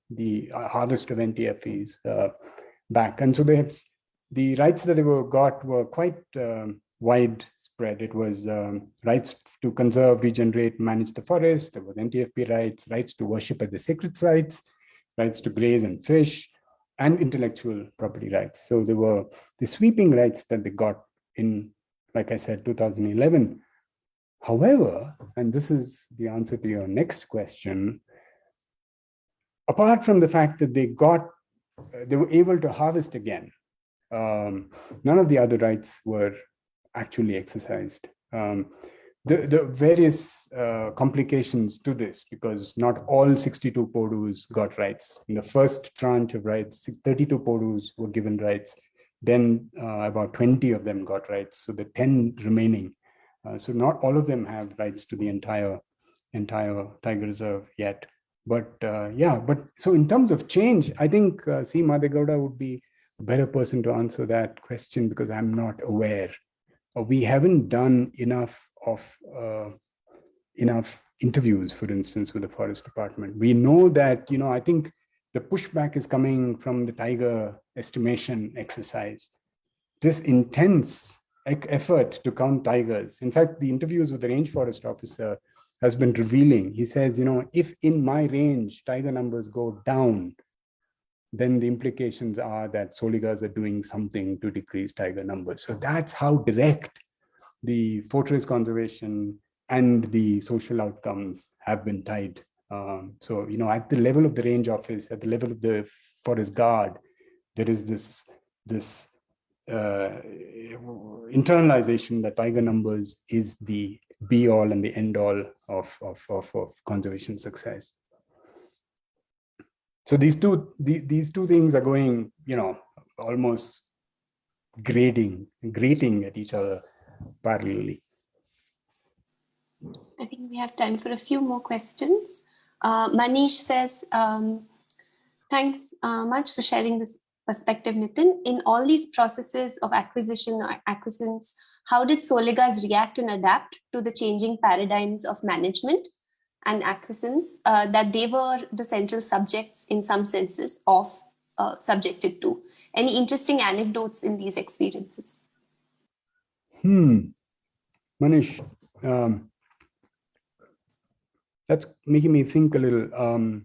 harvest of NTFEs back. And so the rights that they got were quite widespread. It was rights to conserve, regenerate, manage the forest. There was NTFP rights to worship at the sacred sites, rights to graze and fish, and intellectual property rights. So there were the sweeping rights that they got in, like I said, 2011. However, and this is the answer to your next question, apart from the fact that they were able to harvest again, none of the other rights were actually exercised. The various complications to this, because not all 62 Podus got rights. In the first tranche of rights, 32 Podus were given rights. Then about 20 of them got rights. So the 10 remaining. So not all of them have rights to the entire Tiger Reserve yet. But so in terms of change, I think C. Madegowda would be a better person to answer that question, because I'm not aware. We haven't done enough interviews, for instance, with the forest department. We know that, I think the pushback is coming from the tiger estimation exercise. This intense effort to count tigers. In fact, the interviews with the range forest officer has been revealing. He says, if in my range tiger numbers go down, then the implications are that Soligas are doing something to decrease tiger numbers. So that's how direct the fortress conservation and the social outcomes have been tied. So, at the level of the range office, at the level of the forest guard, there is this internalization that tiger numbers is the be all and the end all of conservation success. So these two things are going, almost grating at each other parallelly.
I think we have time for a few more questions. Manish says, thanks much for sharing this perspective, Nitin. In all these processes of acquisition or acquiescence, how did Soligas react and adapt to the changing paradigms of management and acquiescence that they were the central subjects in some senses of subjected to? Any interesting anecdotes in these experiences?
Manish, that's making me think a little.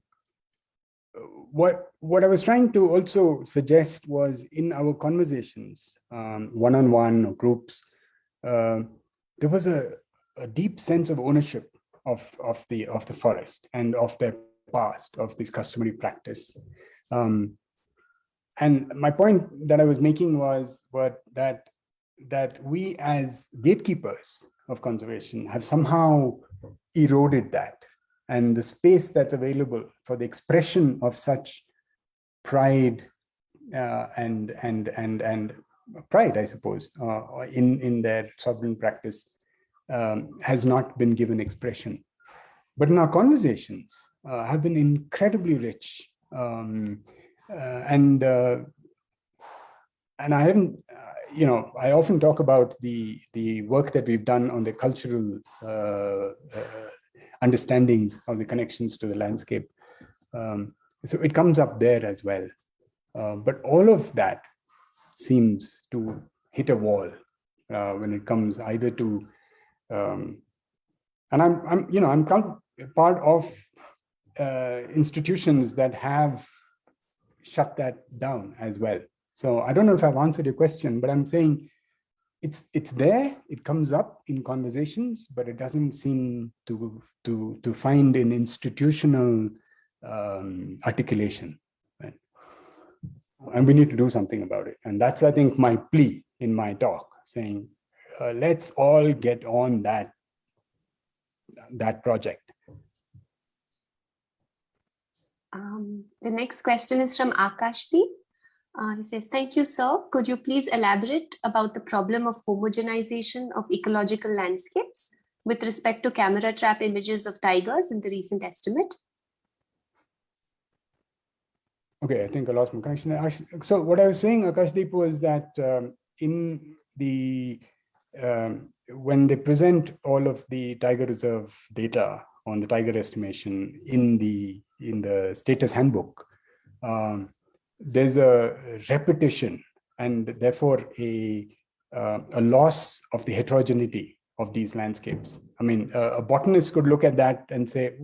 What I was trying to also suggest was, in our conversations, one-on-one or groups, there was a deep sense of ownership of the forest and of their past, of this customary practice. And my point that I was making was that we as gatekeepers of conservation have somehow eroded that, and the space that's available for the expression of such pride and pride, I suppose, in their sovereign practice has not been given expression. But in our conversations have been incredibly rich. And I haven't, I often talk about the work that we've done on the cultural understandings of the connections to the landscape. So it comes up there as well. But all of that seems to hit a wall when it comes either to, and I'm part of institutions that have shut that down as well. So I don't know if I've answered your question, but I'm saying it's there, it comes up in conversations, but it doesn't seem to find an institutional articulation. Right? And we need to do something about it. And that's, I think, my plea in my talk, saying, let's all get on that project.
The next question is from Akashdi. He says, thank you, sir. Could you please elaborate about the problem of homogenization of ecological landscapes with respect to camera trap images of tigers in the recent estimate?
Okay, I think I lost my connection. So what I was saying, Akashdeep, was that in the when they present all of the tiger reserve data on the tiger estimation in the status handbook, there's a repetition and therefore a loss of the heterogeneity of these landscapes. I mean, a botanist could look at that and say,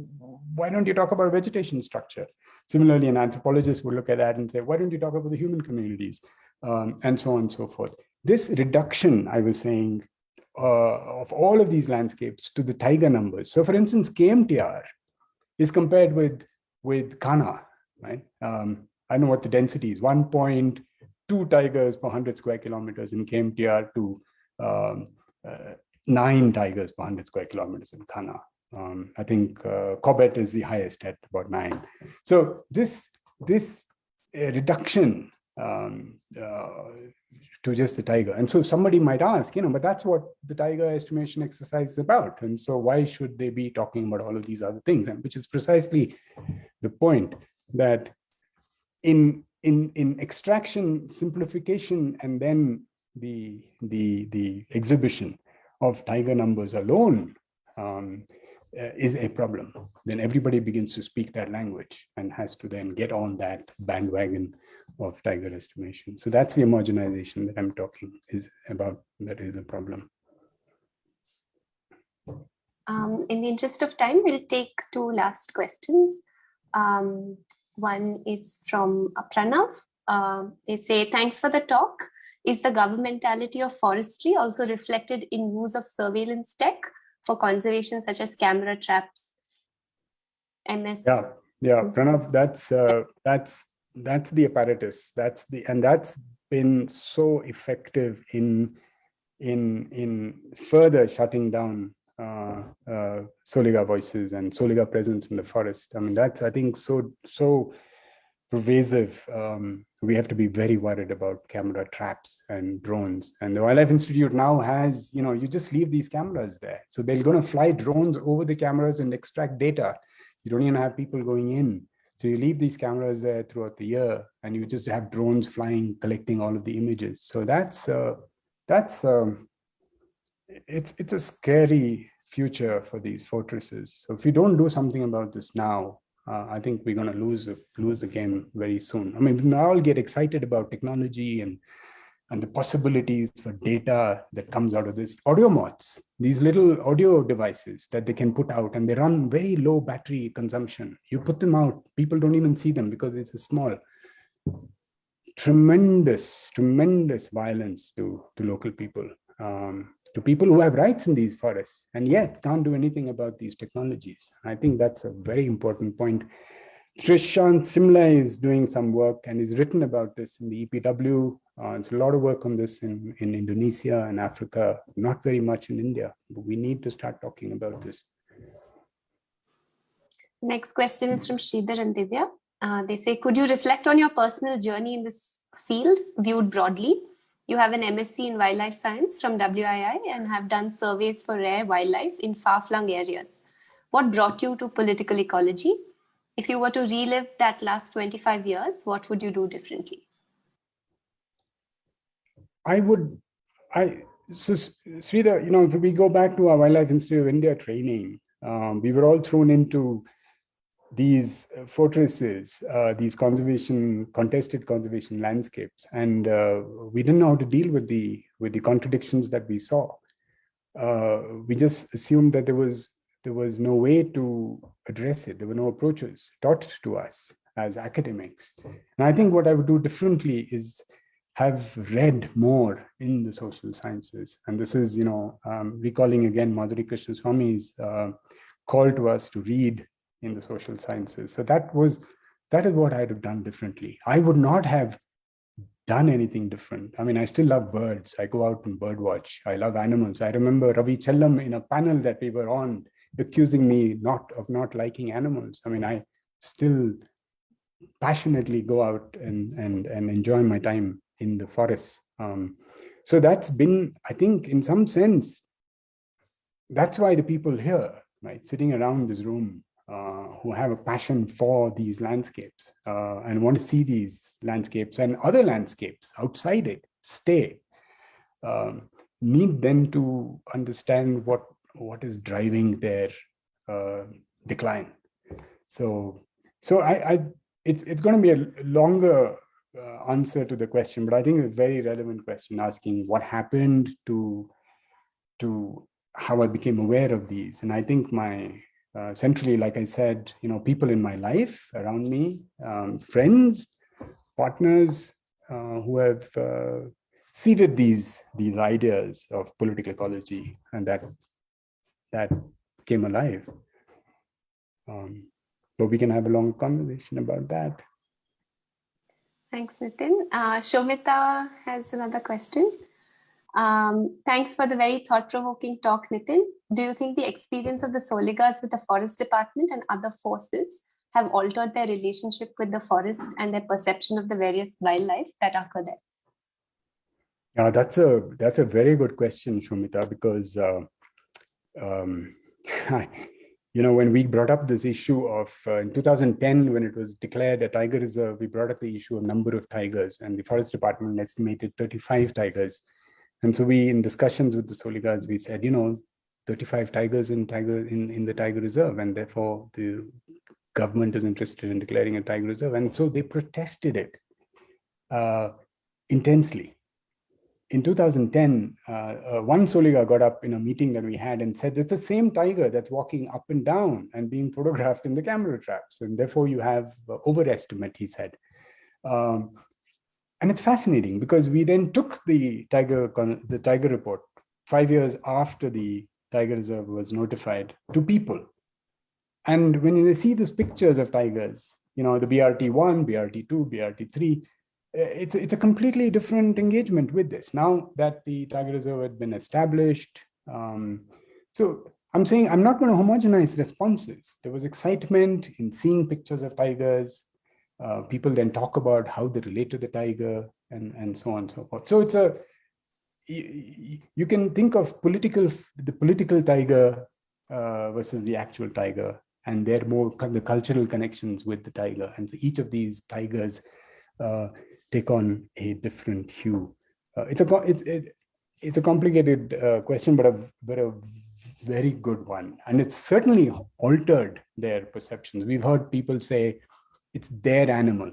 why don't you talk about vegetation structure? Similarly, an anthropologist would look at that and say, why don't you talk about the human communities? And so on and so forth. This reduction, I was saying, of all of these landscapes to the tiger numbers. So for instance, KMTR is compared with Kana, right? I know what the density is, 1.2 tigers per 100 square kilometers in KMTR to 9 tigers per 100 square kilometers in Kana. I think Cobbett is the highest at about 9. So this reduction to just the tiger. And so somebody might ask, but that's what the tiger estimation exercise is about. And so why should they be talking about all of these other things? And which is precisely the point, that in extraction, simplification, and then the exhibition of tiger numbers alone is a problem. Then everybody begins to speak that language and has to then get on that bandwagon of tiger estimation. So that's the homogenization that I'm talking is about. That is a problem.
In the interest of time, we'll take 2 last questions. One is from Pranav. They say, thanks for the talk. Is the governmentality of forestry also reflected in use of surveillance tech for conservation, such as camera traps, MS?
Yeah, Pranav, that's the apparatus. That's been so effective in further shutting down Soliga voices and Soliga presence in the forest. I mean, that's, I think, so pervasive. We have to be very worried about camera traps and drones. And the Wildlife Institute now has, you just leave these cameras there. So they're going to fly drones over the cameras and extract data. You don't even have people going in. So you leave these cameras there throughout the year, and you just have drones flying, collecting all of the images. So it's a scary future for these fortresses. So if we don't do something about this now, I think we're going to lose the game very soon. I mean, we all get excited about technology and the possibilities for data that comes out of this. Audio mods, these little audio devices that they can put out, and they run very low battery consumption. You put them out, people don't even see them because it's a small. Tremendous violence to local people, to people who have rights in these forests and yet can't do anything about these technologies. I think that's a very important point. Trishan Simla is doing some work and is written about this in the EPW. There's a lot of work on this in Indonesia and Africa, not very much in India, but we need to start talking about this.
Next question is from Sridhar and Divya. They say, could you reflect on your personal journey in this field, viewed broadly? You have an MSc in wildlife science from WII and have done surveys for rare wildlife in far-flung areas. what brought you to political ecology? If you were to relive that last 25 years, what would you do differently?
So Sridhar, if we go back to our Wildlife Institute of India training, we were all thrown into these fortresses, these contested conservation landscapes, and we didn't know how to deal with the contradictions that we saw. We just assumed that there was no way to address it. There were no approaches taught to us as academics. And I think what I would do differently is have read more in the social sciences. And this is, recalling again Madhuri Krishnaswamy's call to us to read in the social sciences. So that is what I'd have done differently. I would not have done anything different. I mean, I still love birds. I go out and bird watch. I love animals. I remember Ravi Chellam in a panel that we were on accusing me of not liking animals. I mean, I still passionately go out and enjoy my time in the forest. So that's been, I think, in some sense, that's why the people here, right, sitting around this room, who have a passion for these landscapes and want to see these landscapes and other landscapes outside it stay, need then to understand what is driving their decline. So it's going to be a longer answer to the question, but I think it's a very relevant question, asking what happened to how I became aware of these. And I think centrally, like I said, people in my life around me, friends, partners who have seeded these ideas of political ecology, and that came alive. But we can have a long conversation about that.
Thanks, Nitin. Shomita has another question. Thanks for the very thought-provoking talk, Nitin. Do you think the experience of the Soligas with the forest department and other forces have altered their relationship with the forest and their perception of the various wildlife that occur there?
Yeah, that's a very good question, Shomita, because when we brought up this issue of in 2010, when it was declared a tiger reserve, we brought up the issue of number of tigers, and the forest department estimated 35 tigers. And so in discussions with the Soligas, we said, 35 tigers in the tiger reserve, and therefore the government is interested in declaring a tiger reserve. And so they protested it intensely. In 2010, one Soliga got up in a meeting that we had and said, it's the same tiger that's walking up and down and being photographed in the camera traps. And therefore you have overestimate, he said. And it's fascinating because we then took the tiger report 5 years after the tiger reserve was notified to people. And when they see those pictures of tigers, the BRT1, BRT2, BRT3, it's a completely different engagement with this now that the tiger reserve had been established. So I'm saying I'm not going to homogenize responses. There was excitement in seeing pictures of tigers. People then talk about how they relate to the tiger and so on and so forth. So you can think of the political tiger versus the actual tiger, and they're more the cultural connections with the tiger. And so each of these tigers take on a different hue. It's a complicated question, but a very good one. And it's certainly altered their perceptions. We've heard people say it's their animal,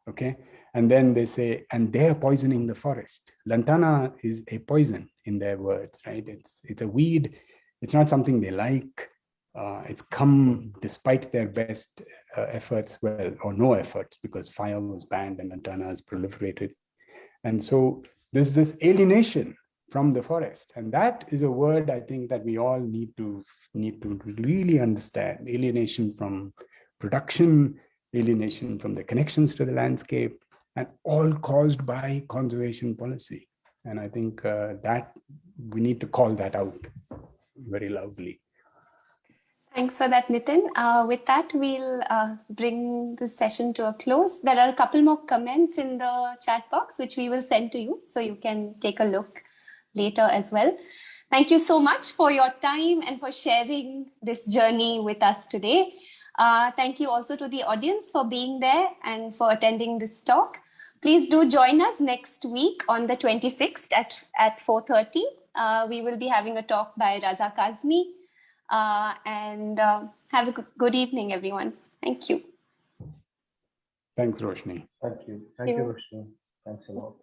okay? And then they say, and they're poisoning the forest. Lantana is a poison in their words, right? It's a weed. It's not something they like. It's come despite their best efforts, or no efforts, because fire was banned and lantana has proliferated. And so there's this alienation from the forest. And that is a word I think that we all need to really understand. Alienation from production, alienation from the connections to the landscape, and all caused by conservation policy. And I think that we need to call that out very loudly.
Thanks for that, Nitin. With that, we'll bring the session to a close. There are a couple more comments in the chat box, which we will send to you, so you can take a look later as well. Thank you so much for your time and for sharing this journey with us today. Thank you also to the audience for being there and for attending this talk. Please do join us next week on the 26th at 4:30. We will be having a talk by Raza Kazmi. Have a good evening, everyone. Thank you.
Thanks, Roshni.
Thank you. Thank you, Roshni. Thanks a lot.